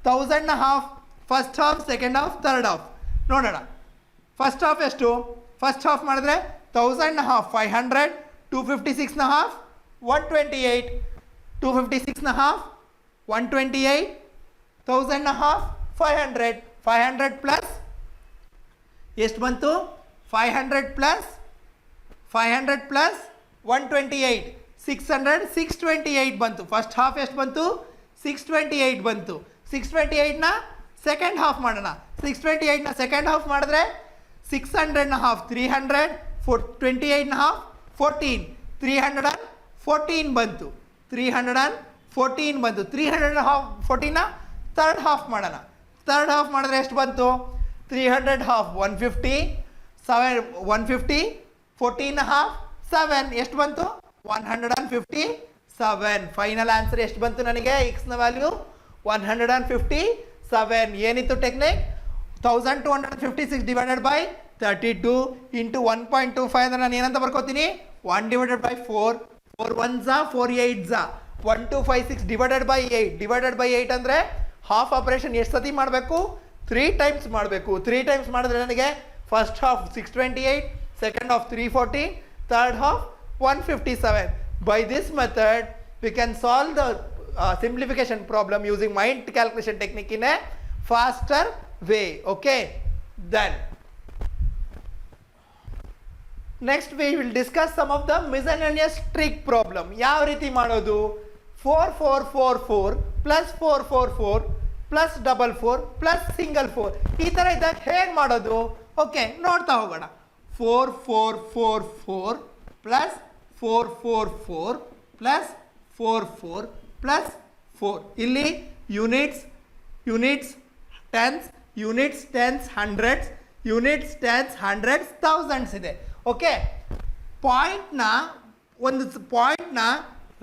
1000ನ half, first half, second half, third half ನೋಡೋಣ. ಫಸ್ಟ್ ಹಾಫ್ ಎಷ್ಟು? ಫಸ್ಟ್ ಹಾಫ್ ಮಾಡಿದ್ರೆ 1000ನ ಹಾಫ್ 500, 256ನ ಹಾಫ್ 128, 256ನ ಹಾಫ್ 128, 1000ನ ಹಾಫ್ 500 ಪ್ಲಸ್ ಎಷ್ಟು ಬಂತು? 500 plus 128 600 628 ಬಂತು ಫಸ್ಟ್ ಹಾಫ್ ಎಷ್ಟು ಬಂತು 628 ಬಂತು 628 ನ ಸೆಕೆಂಡ್ ಹಾಫ್ ಮಾಡೋಣ 628 ನ ಸೆಕೆಂಡ್ ಹಾಫ್ ಮಾಡಿದ್ರೆ 600 ನ ಹಾಫ್ 300 28 ನ ಹಾಫ್ 14 314 ಬಂತು 314 ಬಂತು 300 ನ ಹಾಫ್ 14 ನ ಥರ್ಡ್ ಹಾಫ್ ಮಾಡೋಣ ಥರ್ಡ್ ಹಾಫ್ ಮಾಡಿದ್ರೆ ಎಷ್ಟು ಬಂತು 300 ಹಾಫ್ 150 150 14 ನ ಹಾಫ್ 7 ಎಷ್ಟು ಬಂತು 157 ಫೈನಲ್ ಆನ್ಸರ್ ಎಷ್ಟು ಬಂತು ನನಗೆ x ನ ವ್ಯಾಲ್ಯೂ 157 ಏನಿತ್ತು ಟೆಕ್ನಿಕ್ 1256 ಡಿವೈಡೆಡ್ ಬೈ 32 ಇಂಟು 1.25 ಅಂದ್ರೆ ನಾನು ಏನಂತ ಬರ್ಕೋತೀನಿ 1 divided by 4 4 1s 4 8s 1256 divided by 8 ಅಂದರೆ ಹಾಫ್ ಆಪರೇಷನ್ ಎಷ್ಟು ಸತಿ ಮಾಡಬೇಕು 3 ಟೈಮ್ಸ್ ಮಾಡಬೇಕು 3 ಟೈಮ್ಸ್ ಮಾಡಿದ್ರೆ ನನಗೆ first half 628 second half 340 third half 157. By this method we can solve the simplification problem using mind calculation technique in a faster way. Okay, then next we will discuss some of the miscellaneous trick problem. ಯಾವ ರೀತಿ ಮಾಡೋದು 4444 plus 444 plus 44 plus single 4 ಈ ತರ ಇದ್ದಾಗ ಹೇಗೆ ಮಾಡೋದು ಓಕೆ ನೋಡ್ತಾ ಹೋಗೋಣ 4444 plus 444 plus 44 plus 4 ಇಲ್ಲಿ units tens hundreds units tens hundreds thousands ಇದೆ ಓಕೆ ಪಾಯಿಂಟ್ನ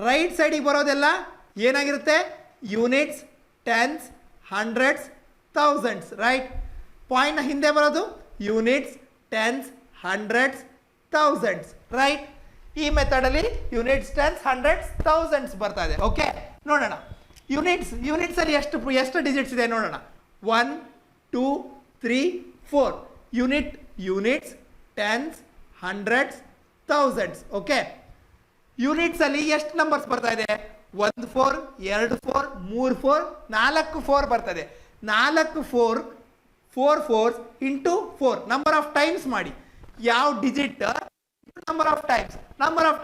ರೈಟ್ ಸೈಡಿಗೆ ಬರೋದೆಲ್ಲ ಏನಾಗಿರುತ್ತೆ units tens hundreds thousands right ಪಾಯಿಂಟ್ನ ಹಿಂದೆ ಬರೋದು units tens hundreds thousands right ಈ ಮೆಥಡಲ್ಲಿ ಯೂನಿಟ್ಸ್ ಟೆನ್ಸ್ ಹಂಡ್ರೆಡ್ಸ್ ಥೌಸಂಡ್ಸ್ ಬರ್ತಾ ಇದೆ ಓಕೆ ನೋಡೋಣ ಯೂನಿಟ್ಸಲ್ಲಿ ಎಷ್ಟು ಡಿಜಿಟ್ಸ್ ಇದೆ ನೋಡೋಣ 1 2 3 4 units tens hundreds thousands okay ಯೂನಿಟ್ಸಲ್ಲಿ ಎಷ್ಟು ನಂಬರ್ಸ್ ಬರ್ತಾ ಇದೆ 1 4 2 4 3 4 4 4 ಬರ್ತದೆ 4 4 ಇಂಟು 4 ನಂಬರ್ ಆಫ್ ಟೈಮ್ಸ್ ಮಾಡಿ ಯಾವ ಡಿಜಿಟ್ ನಂಬರ್ ಆಫ್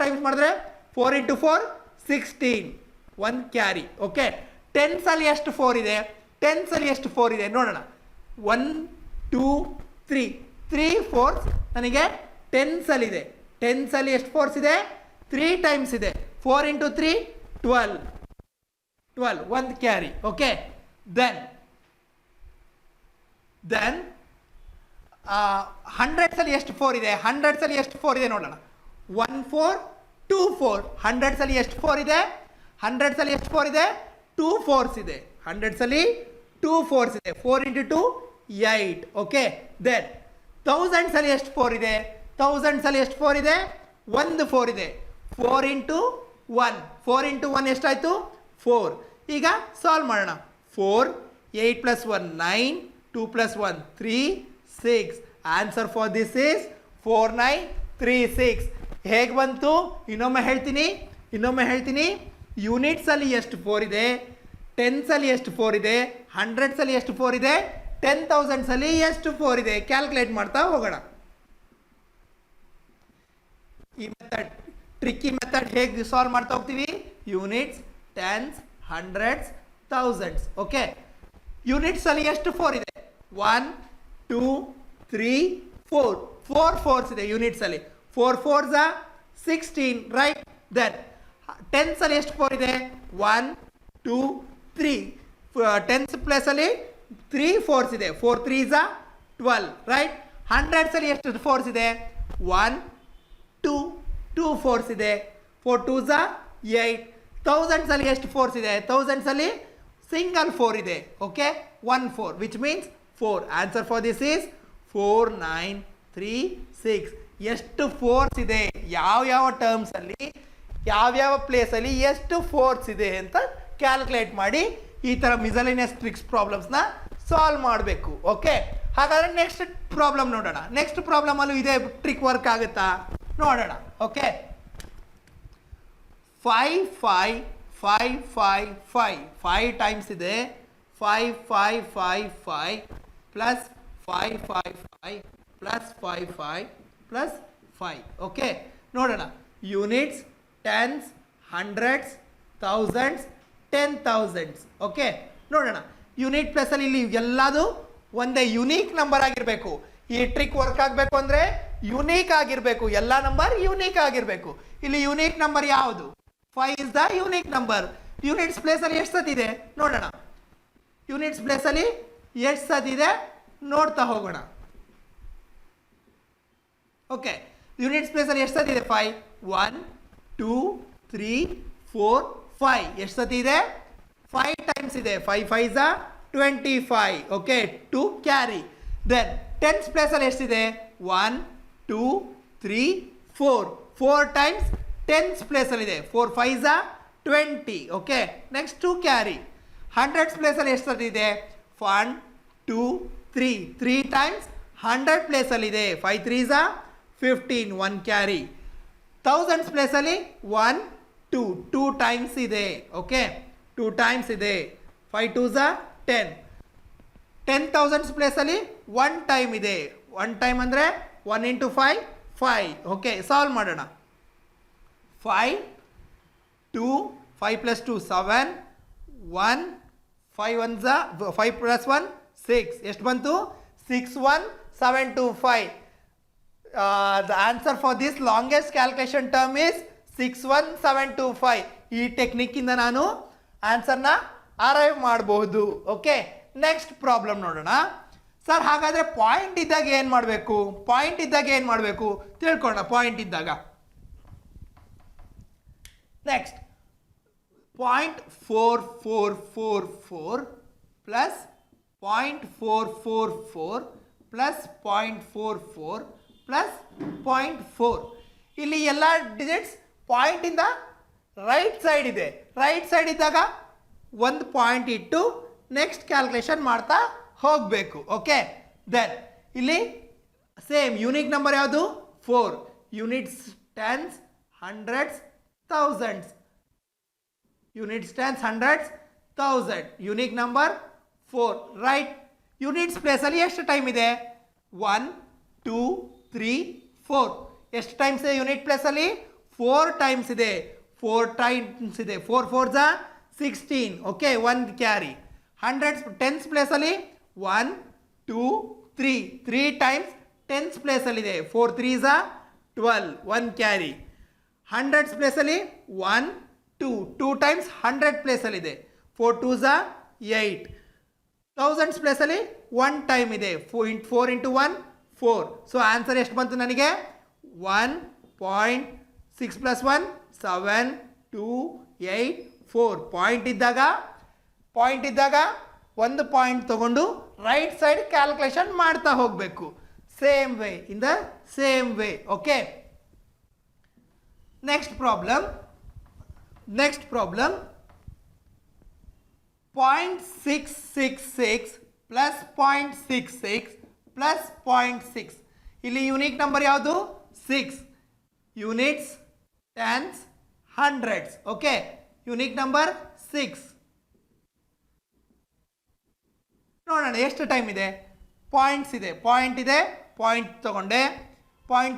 ಟೈಮ್ಸ್ ಮಾಡಿದ್ರೆ 4 ಇಂಟು 4 16 1 ಕ್ಯಾರಿ ಓಕೆ ಟೆನ್ಸಲ್ಲಿ ಎಷ್ಟು 4 ಇದೆ ನೋಡೋಣ 1 2 3 4 ನನಗೆ ಟೆನ್ಸಲ್ಲಿದೆ ಟೆನ್ಸಲ್ಲಿ ಎಷ್ಟು ಫೋರ್ಸ್ ಇದೆ 3 ಟೈಮ್ಸ್ ಇದೆ 4 ಇಂಟು 3 12 1 ಕ್ಯಾರಿ ಓಕೆ ದೆನ್ ಹಂಡ್ರೆಡ್ಸಲ್ಲಿ ಎಷ್ಟು 4 ಇದೆ ನೋಡೋಣ 1 4 2 4 ಹಂಡ್ರೆಡ್ಸಲ್ಲಿ ಎಷ್ಟು 4 ಇದೆ 2 4s ಇದೆ ಹಂಡ್ರೆಡ್ಸಲ್ಲಿ 2 4s ಇದೆ 4 ಇಂಟು 2 8 ಓಕೆ ದೆನ್ ಥೌಸಂಡ್ಸಲ್ಲಿ ಎಷ್ಟು 4 ಇದೆ 1 4 ಇದೆ 4 ಇಂಟು 1 ಎಷ್ಟಾಯಿತು 4 ಈಗ ಸಾಲ್ವ್ ಮಾಡೋಣ 4 8 plus 1 9 2 plus 1 3 6 answer for this is 4936 ಹೇಗೆ ಬಂತು ಇನ್ನೊಮ್ಮೆ ಹೇಳ್ತೀನಿ ಯೂನಿಟ್ಸಲ್ಲಿ ಎಷ್ಟು 4 ಇದೆ ಟೆನ್ಸಲ್ಲಿ ಎಷ್ಟು 4 ಇದೆ ಹಂಡ್ರೆಡ್ಸಲ್ಲಿ ಎಷ್ಟು 4 ಇದೆ 10,000ಸಲ್ಲಿ ಎಷ್ಟು 4 ಇದೆ ಕ್ಯಾಲ್ಕುಲೇಟ್ ಮಾಡ್ತಾ ಹೋಗೋಣ ಈ ಮೆಥಡ್ ಟ್ರಿಕ್ಕಿ ಮೆಥಡ್ ಹೇಗೆ ಸಾಲ್ವ್ ಮಾಡ್ತಾ ಹೋಗ್ತೀವಿ units tens hundreds thousands okay ಯೂನಿಟ್ಸಲ್ಲಿ ಎಷ್ಟು 4 ಇದೆ 1 2 3 4 4s ಇದೆ ಯೂನಿಟ್ಸಲ್ಲಿ 4 4s 16 ರೈಟ್ ದೆನ್ ಟೆನ್ಸಲ್ಲಿ ಎಷ್ಟು 4 ಇದೆ 1 2 3 ಟೆನ್ಸ್ ಪ್ಲೇಸಲ್ಲಿ 3 4s ಇದೆ 4 3s 12 ರೈಟ್ ಹಂಡ್ರೆಡ್ಸಲ್ಲಿ ಎಷ್ಟು 4s ಇದೆ 1 2 4s ಇದೆ 4 2s 8 ಥೌಸಂಡ್ಸಲ್ಲಿ ಎಷ್ಟು 4s ಇದೆ ಥೌಸಂಡ್ಸಲ್ಲಿ ಸಿಂಗಲ್ 4 ಇದೆ okay 1 4 which means 4 answer for this is 4936 ಎಷ್ಟು 4s ಇದೆ ಯಾವ ಟರ್ಮ್ಸಲ್ಲಿ ಯಾವ ಪ್ಲೇಸಲ್ಲಿ ಎಷ್ಟು 4s ಇದೆ ಅಂತ ಕ್ಯಾಲ್ಕುಲೇಟ್ ಮಾಡಿ ಈ ಥರ ಮಿಸಲೇನಿಯಸ್ ಟ್ರಿಕ್ಸ್ ಪ್ರಾಬ್ಲಮ್ಸ್ನ ಸಾಲ್ವ್ ಮಾಡಬೇಕು ಓಕೆ ಹಾಗಾದರೆ ನೆಕ್ಸ್ಟ್ ಪ್ರಾಬ್ಲಮ್ ನೋಡೋಣ ನೆಕ್ಸ್ಟ್ ಪ್ರಾಬ್ಲಮಲ್ಲೂ ಇದೇ ಟ್ರಿಕ್ ವರ್ಕ್ ಆಗುತ್ತಾ ನೋಡೋಣ ಓಕೆ 5 ಟೈಮ್ಸ್ ಇದೆ 5 ಪ್ಲಸ್ 5 ಪ್ಲಸ್ 5 5 ಪ್ಲಸ್ 5. ಓಕೆ, ನೋಡೋಣ. Units, tens, hundreds, thousands, 10,000s. Okay, ನೋಡೋಣ. ಯೂನಿಟ್ ಪ್ಲಸಲ್ಲಿ ಇಲ್ಲಿ ಎಲ್ಲದು ಒಂದೇ ಯುನೀಕ್ ನಂಬರ್ ಆಗಿರಬೇಕು. ಈ ಟ್ರಿಕ್ ವರ್ಕ್ ಆಗಬೇಕು ಅಂದರೆ ಯುನೀಕ್ ಆಗಿರಬೇಕು. ಎಲ್ಲ ನಂಬರ್ ಯುನೀಕ್ ಆಗಿರಬೇಕು. ಇಲ್ಲಿ ಯುನೀಕ್ ನಂಬರ್ ಯಾವುದು? 5 is the unique number. Units ಪ್ಲೇಸಲ್ಲಿ ಎಷ್ಟು ಸತಿ ಇದೆ ನೋಡೋಣ. ಯೂನಿಟ್ಸ್ ಪ್ಲೇಸಲ್ಲಿ ಎಷ್ಟು ಸತಿ ಇದೆ ನೋಡ್ತಾ ಹೋಗೋಣ. ಓಕೆ, ಯೂನಿಟ್ಸ್ ಪ್ಲೇಸಲ್ಲಿ ಎಷ್ಟು ಸತಿ ಇದೆ? 5. 1 2 3 4 5. ಎಷ್ಟು ಸತಿ ಇದೆ? 5 ಟೈಮ್ಸ್ ಇದೆ. 5 5 is 25. Okay, two carry. Then tens ಪ್ಲೇಸಲ್ಲಿ ಎಷ್ಟಿದೆ? 1 2 3 4. 4 ಟೈಮ್ಸ್ ಟೆನ್ಸ್ ಪ್ಲೇಸಲ್ಲಿದೆ. 4 5 is 20. Okay, next two carry. Hundreds ಪ್ಲೇಸಲ್ಲಿ ಎಷ್ಟು ಸತಿ ಇದೆ? 1 2 3. 3 ಟೈಮ್ಸ್ 100 ಪ್ಲೇಸಲ್ಲಿದೆ. 5 3 is 15. 1 ಕ್ಯಾರಿ. ಥೌಸಂಡ್ಸ್ ಪ್ಲೇಸಲ್ಲಿ 1 2. 2 ಟೈಮ್ಸ್ ಇದೆ. ಓಕೆ, 2 ಟೈಮ್ಸ್ ಇದೆ. 5 2 is 10. 10,000s ಪ್ಲೇಸಲ್ಲಿ 1 ಟೈಮ್ ಇದೆ. 1 ಟೈಮ್ ಅಂದರೆ 1 into 5 5. ಓಕೆ, ಸಾಲ್ವ್ ಮಾಡೋಣ. 5 2 5 plus 2 7 1 5 1 5 plus 1 6. ಎಷ್ಟು ಬಂತು? 61725. The answer for this longest calculation term is 61725. ಈ ಟೆಕ್ನಿಕ್ಕಿಂದ ನಾನು ಆನ್ಸರ್ನ ಅರೈವ್ ಮಾಡಬಹುದು. ಓಕೆ, ನೆಕ್ಸ್ಟ್ ಪ್ರಾಬ್ಲಮ್ ನೋಡೋಣ. ಸರ್, ಹಾಗಾದರೆ ಪಾಯಿಂಟ್ ಇದ್ದಾಗ ಏನು ಮಾಡಬೇಕು? ಪಾಯಿಂಟ್ ಇದ್ದಾಗ ಏನು ಮಾಡಬೇಕು ತಿಳ್ಕೊಳ್ಳೋಣ. ಪಾಯಿಂಟ್ ಇದ್ದಾಗ ನೆಕ್ಸ್ಟ್ 0.4444 ಪ್ಲಸ್ 0.444 ಪ್ಲಸ್ 0.44 ಪ್ಲಸ್ 0.4. ಇಲ್ಲಿ ಎಲ್ಲ ಡಿಜಿಟ್ಸ್ ಪಾಯಿಂಟಿಂದ ರೈಟ್ ಸೈಡ್ ಇದೆ. ರೈಟ್ ಸೈಡ್ ಇದ್ದಾಗ ಒಂದು ಪಾಯಿಂಟ್ ಇಟ್ಟು ನೆಕ್ಸ್ಟ್ ಕ್ಯಾಲ್ಕುಲೇಷನ್ ಮಾಡ್ತಾ ಹೋಗಬೇಕು. ಓಕೆ, ದೆನ್ ಇಲ್ಲಿ ಸೇಮ್ ಯೂನಿಕ್ ನಂಬರ್ ಯಾವುದು? 4. Units, tens, hundreds, thousands. Units, tens, hundreds, thousand. Unique number 4. Right. Units ಪ್ಲೇಸಲ್ಲಿ ಎಷ್ಟು ಟೈಮ್ ಇದೆ? 1 2 3 4. ಎಷ್ಟು ಟೈಮ್ಸ್ ಇದೆ ಯೂನಿಟ್ ಪ್ಲೇಸಲ್ಲಿ? 4 ಟೈಮ್ಸ್ ಇದೆ. 4 ಟೈಮ್ಸ್ ಇದೆ. 4 4 is 16. Okay, 1 carry. Hundreds tens ಪ್ಲೇಸಲ್ಲಿ 1 2 3. 3 ಟೈಮ್ಸ್ ಟೆನ್ಸ್ ಪ್ಲೇಸಲ್ಲಿದೆ. 4 3 is 12. 1 ಕ್ಯಾರಿ. ಹಂಡ್ರೆಡ್ಸ್ ಪ್ಲೇಸಲ್ಲಿ 1 2. 2 ಟೈಮ್ಸ್ 100 ಪ್ಲೇಸಲ್ಲಿದೆ. 4 2 is 8. ಥೌಸಂಡ್ಸ್ ಪ್ಲೇಸಲ್ಲಿ 1 ಟೈಮ್ ಇದೆ. 4 into 1 4. ಸೊ ಆನ್ಸರ್ ಎಷ್ಟು ಬಂತು ನನಗೆ? 1.6 plus 1 7 2 8 4. ಪಾಯಿಂಟ್ ಇದ್ದಾಗ ಒಂದು ಪಾಯಿಂಟ್ ತಗೊಂಡು ರೈಟ್ ಸೈಡ್ ಕ್ಯಾಲ್ಕುಲೇಷನ್ ಮಾಡ್ತಾ ಹೋಗಬೇಕು. Same way, in the same way. Okay, next problem 0.666 plus 0.66 plus 0.6. ಇಲ್ಲಿ ಯೂನಿಕ್ ನಂಬರ್ ಯಾವುದು? 6. Units, tens, hundreds. Okay, unique number 6. ನೋಡೋಣ ಎಷ್ಟು ಟೈಮ್ ಇದೆ. ಪಾಯಿಂಟ್ಸ್ ಇದೆ. ಪಾಯಿಂಟ್ ಇದೆ. ಪಾಯಿಂಟ್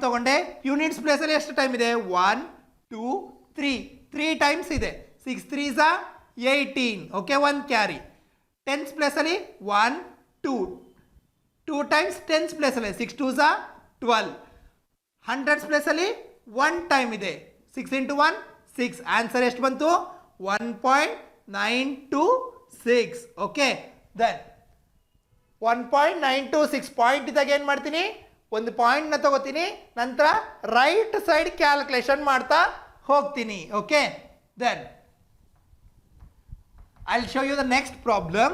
ತಗೊಂಡೆ. ಯೂನಿಟ್ಸ್ ಪ್ಲೇಸಲ್ಲಿ ಎಷ್ಟು ಟೈಮ್ ಇದೆ? 1 2 3. 3 ಟೈಮ್ಸ್ ಇದೆ. 6 3 is 18. Okay, 1 carry. ಟೆನ್ಸ್ ಪ್ಲೇಸಲ್ಲಿ 1 2. 2 ಟೈಮ್ಸ್ ಟೆನ್ಸ್ ಪ್ಲೇಸಲ್ಲಿ 6 2 is 12. ಹಂಡ್ರೆಡ್ಸ್ ಪ್ಲೇಸಲ್ಲಿ 1 ಟೈಮ್ ಇದೆ. 6 into 1 6. ಆನ್ಸರ್ ಎಷ್ಟು ಬಂತು? 1.926. ಓಕೆ, ದೆನ್ 1.926 ಪಾಯಿಂಟ್ ಇದ್ದಾಗ ಏನು ಮಾಡ್ತೀನಿ? ಒಂದು ಪಾಯಿಂಟ್ನ ತಗೋತೀನಿ, ನಂತರ ರೈಟ್ ಸೈಡ್ ಕ್ಯಾಲ್ಕುಲೇಷನ್ ಮಾಡ್ತಾ ಹೋಗ್ತೀನಿ. Okay, then I will show you the next problem.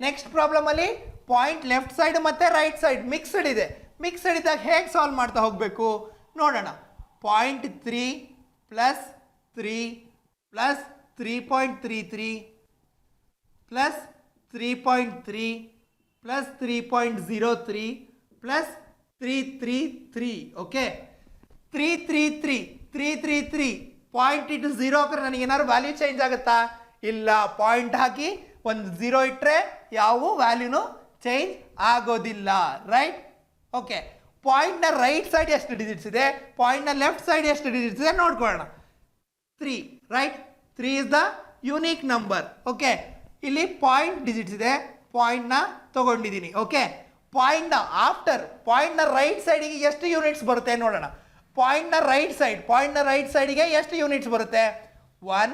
Next ಪ್ರಾಬ್ಲಮಲ್ಲಿ ಪಾಯಿಂಟ್ ಲೆಫ್ಟ್ ಸೈಡ್ ಮತ್ತು ರೈಟ್ ಸೈಡ್ ಮಿಕ್ಸ್ಡ್ ಇದೆ. ಮಿಕ್ಸ್ಡ್ ಇದ್ದಾಗ ಹೇಗೆ ಸಾಲ್ವ್ ಮಾಡ್ತಾ ಹೋಗಬೇಕು ನೋಡೋಣ. 0.3 plus 3 plus 3.33 plus 3.3 plus 3.03 plus 333. Okay, 333 point ಇಟ್ಟು 0 ಹಾಕಿದ್ರೆ ನನಗೆ ಏನಾದ್ರು ವ್ಯಾಲ್ಯೂ ಚೇಂಜ್ ಆಗುತ್ತಾ? ಇಲ್ಲ. ಪಾಯಿಂಟ್ ಹಾಕಿ ಒಂದು 0 ಇಟ್ಟರೆ ಯಾವ ವ್ಯಾಲ್ಯೂನು ಚೇಂಜ್ ಆಗೋದಿಲ್ಲ. ರೈಟ್. ಓಕೆ, ಪಾಯಿಂಟ್ನ ರೈಟ್ ಸೈಡ್ ಎಷ್ಟು ಡಿಜಿಟ್ಸ್ ಇದೆ, ಪಾಯಿಂಟ್ನ ಲೆಫ್ಟ್ ಸೈಡ್ ಎಷ್ಟು ಡಿಜಿಟ್ಸ್ ಇದೆ ನೋಡ್ಕೊಳ್ಳೋಣ. 3 right. 3 is the unique number. Okay, ಇಲ್ಲಿ ಪಾಯಿಂಟ್ ಡಿಜಿಟ್ಸ್ ಇದೆ, ಪಾಯಿಂಟ್ನ ತಗೊಂಡಿದ್ದೀನಿ. ಓಕೆ, ಪಾಯಿಂಟ್ನ ಆಫ್ಟರ್ ಪಾಯಿಂಟ್ನ ರೈಟ್ ಸೈಡಿಗೆ ಎಷ್ಟು ಯೂನಿಟ್ಸ್ ಬರುತ್ತೆ ನೋಡೋಣ. ಪಾಯಿಂಟ್ನ ರೈಟ್ ಸೈಡಿಗೆ ಎಷ್ಟು ಯೂನಿಟ್ಸ್ ಬರುತ್ತೆ? 1.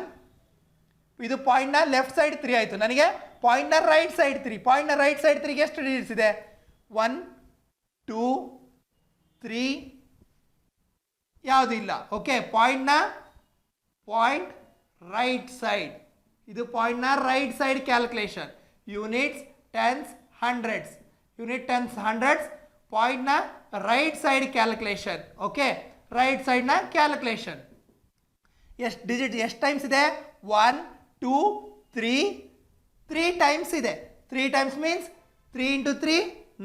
ಇದು ಪಾಯಿಂಟ್ನ ಲೆಫ್ಟ್ ಸೈಡ್ 3 ಆಯಿತು. ನನಗೆ ಪಾಯಿಂಟ್ನ ರೈಟ್ ಸೈಡ್ 3, ಪಾಯಿಂಟ್ನ ರೈಟ್ ಸೈಡ್ 3ಗೆ ಎಷ್ಟು ಡಿಜಿಟ್ಸ್ ಇದೆ? 1 2 3 ಯಾವುದು ಇಲ್ಲ. ಓಕೆ, ಪಾಯಿಂಟ್ ರೈಟ್ ಸೈಡ್, ಇದು ಪಾಯಿಂಟ್ನ right side calculation. Units tens hundreds, unit tens hundreds, ಪಾಯಿಂಟ್ನ right side calculation. Okay, right ಸೈಡ್ನ ಕ್ಯಾಲ್ಕುಲೇಷನ್. ಎಷ್ಟು ಡಿಜಿಟ್ ಎಷ್ಟು ಟೈಮ್ಸ್ ಇದೆ? 1 2 3 3 ಟೈಮ್ಸ್ ಇದೆ. 3 ಟೈಮ್ಸ್ ಮೀನ್ಸ್ 3 × 3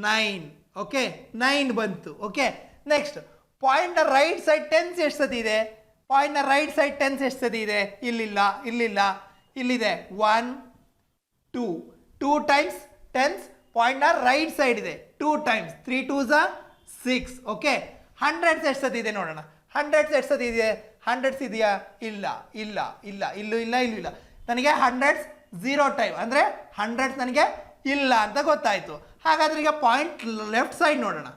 9. ಓಕೆ, 9 ಬಂತು. ಓಕೆ, ನೆಕ್ಸ್ಟ್ ಪಾಯಿಂಟ್ನ ರೈಟ್ ಸೈಡ್ ಟೆನ್ಸ್ ಎಷ್ಟು ಸತಿ ಇದೆ? ಪಾಯಿಂಟ್ನ ರೈಟ್ ಸೈಡ್ ಟೆನ್ಸ್ ಎಷ್ಟು ಸತಿ ಇದೆ? ಇಲ್ಲಿಲ್ಲ, ಇಲ್ಲಿದೆ 1 2 2 ಟೈಮ್ಸ್ ಟೆನ್ಸ್ ಪಾಯಿಂಟ್ನ ರೈಟ್ ಸೈಡ್ ಇದೆ. 2 ಟೈಮ್ಸ್ 3 2s 6. ಓಕೆ, ಹಂಡ್ರೆಡ್ಸ್ ಎಷ್ಟು ಸತಿ ಇದೆ ನೋಡೋಣ. ಹಂಡ್ರೆಡ್ಸ್ ಎಷ್ಟು ಸತಿ ಇದೆ? ಹಂಡ್ರೆಡ್ಸ್ ಇದೆಯಾ? ಇಲ್ಲೂ ಇಲ್ಲ. ನನಗೆ ಹಂಡ್ರೆಡ್ಸ್ 0 ಟೈಮ್, ಅಂದರೆ ಹಂಡ್ರೆಡ್ಸ್ ನನಗೆ ಇಲ್ಲ ಅಂತ ಗೊತ್ತಾಯಿತು. ಹಾಗಾದ್ರೆ ಈಗ ಪಾಯಿಂಟ್ ಲೆಫ್ಟ್ ಸೈಡ್ ನೋಡೋಣ.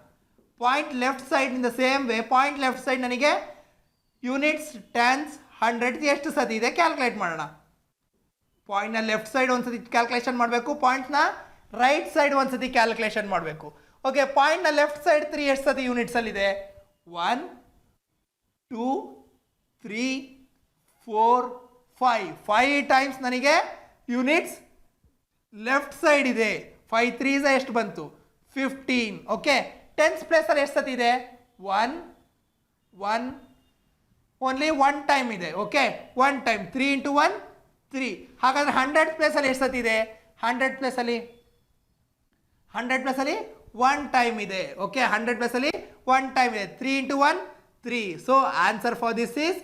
Point left side in the same way, point left side ನನಗೆ ಯೂನಿಟ್ಸ್ ಟೆನ್ಸ್ ಹಂಡ್ರೆಡ್ಸ್ ಎಷ್ಟು ಸತಿ ಇದೆ ಕ್ಯಾಲ್ಕುಲೇಟ್ ಮಾಡೋಣ. ಪಾಯಿಂಟ್ನ ಲೆಫ್ಟ್ ಸೈಡ್ ಒಂದ್ಸತಿ ಕ್ಯಾಲ್ಕುಲೇಷನ್ ಮಾಡಬೇಕು, ಪಾಯಿಂಟ್ನ ರೈಟ್ ಸೈಡ್ ಒಂದ್ಸತಿ ಕ್ಯಾಲ್ಕುಲೇಷನ್ ಮಾಡಬೇಕು. ಓಕೆ, ಪಾಯಿಂಟ್ನ ಲೆಫ್ಟ್ ಸೈಡ್ 3 ಎಷ್ಟು ಸತಿ ಯೂನಿಟ್ಸಲ್ಲಿದೆ? 1 2 3 4 5 ಟೈಮ್ಸ್ ನನಗೆ ಯೂನಿಟ್ಸ್ ಲೆಫ್ಟ್ ಸೈಡ್ ಇದೆ. 5 3s ಎಷ್ಟು ಬಂತು? 15. ಓಕೆ, ಟೆನ್ಸ್ ಪ್ಲೇಸಲ್ಲಿ ಎಷ್ಟು ಸತಿ ಇದೆ? 1 ಓನ್ಲಿ 1 ಟೈಮ್ ಇದೆ. Okay, 1 time 3 × 1 3. ಹಾಗಾದ್ರೆ 100 ಪ್ಲೇಸಲ್ಲಿ ಎಷ್ಟು ಸತಿ ಇದೆ? 100 ಪ್ಲೇಸಲ್ಲಿ 1 ಟೈಮ್ ಇದೆ. ಓಕೆ, 100 ಪ್ಲೇಸಲ್ಲಿ 1 ಟೈಮ್ ಇದೆ. 3 × 1 3. So answer for this is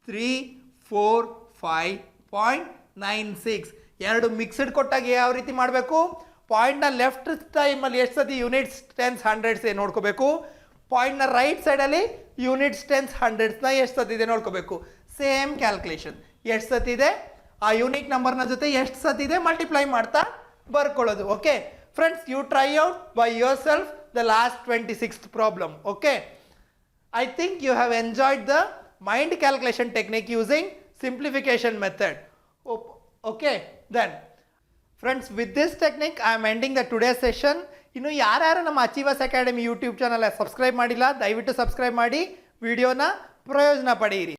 345.96. ಎರಡು ಮಿಕ್ಸ್ಡ್ ಕೊಟ್ಟಾಗ ಯಾವ ರೀತಿ ಮಾಡಬೇಕು? ಪಾಯಿಂಟ್ನ ಲೆಫ್ಟ್ ಟೈಮಲ್ಲಿ ಎಷ್ಟು ಸತಿ ಯೂನಿಟ್ಸ್ ಟೆನ್ಸ್ ಹಂಡ್ರೆಡ್ಸ್ ನೋಡ್ಕೋಬೇಕು, ಪಾಯಿಂಟ್ನ ರೈಟ್ ಸೈಡಲ್ಲಿ ಯೂನಿಟ್ಸ್ ಟೆನ್ಸ್ ಹಂಡ್ರೆಡ್ಸ್ನ ಎಷ್ಟು ಸತಿ ಇದೆ ನೋಡ್ಕೋಬೇಕು. ಸೇಮ್ ಕ್ಯಾಲ್ಕುಲೇಷನ್, ಎಷ್ಟು ಸತಿ ಇದೆ ಆ ಯೂನಿಕ್ ನಂಬರ್ನ ಜೊತೆ ಎಷ್ಟು ಸತಿ ಇದೆ ಮಲ್ಟಿಪ್ಲೈ ಮಾಡ್ತಾ ಬರ್ಕೊಳ್ಳೋದು. Okay friends, you try out by yourself the last 26th problem. Okay, I think you have enjoyed the mind calculation technique using simplification method. Okay, then friends, with this technique I am ending the today's session. ಇನ್ನು ಯಾರ್ಯಾರು ನಮ್ಮ achievers academy YouTube channel subscribe ಮಾಡಿಲ್ಲ, ದಯವಿಟ್ಟು ಸಬ್ಸ್ಕ್ರೈಬ್ ಮಾಡಿ ವಿಡಿಯೋನ ಪ್ರಯೋಜನ ಪಡೆಯಿರಿ.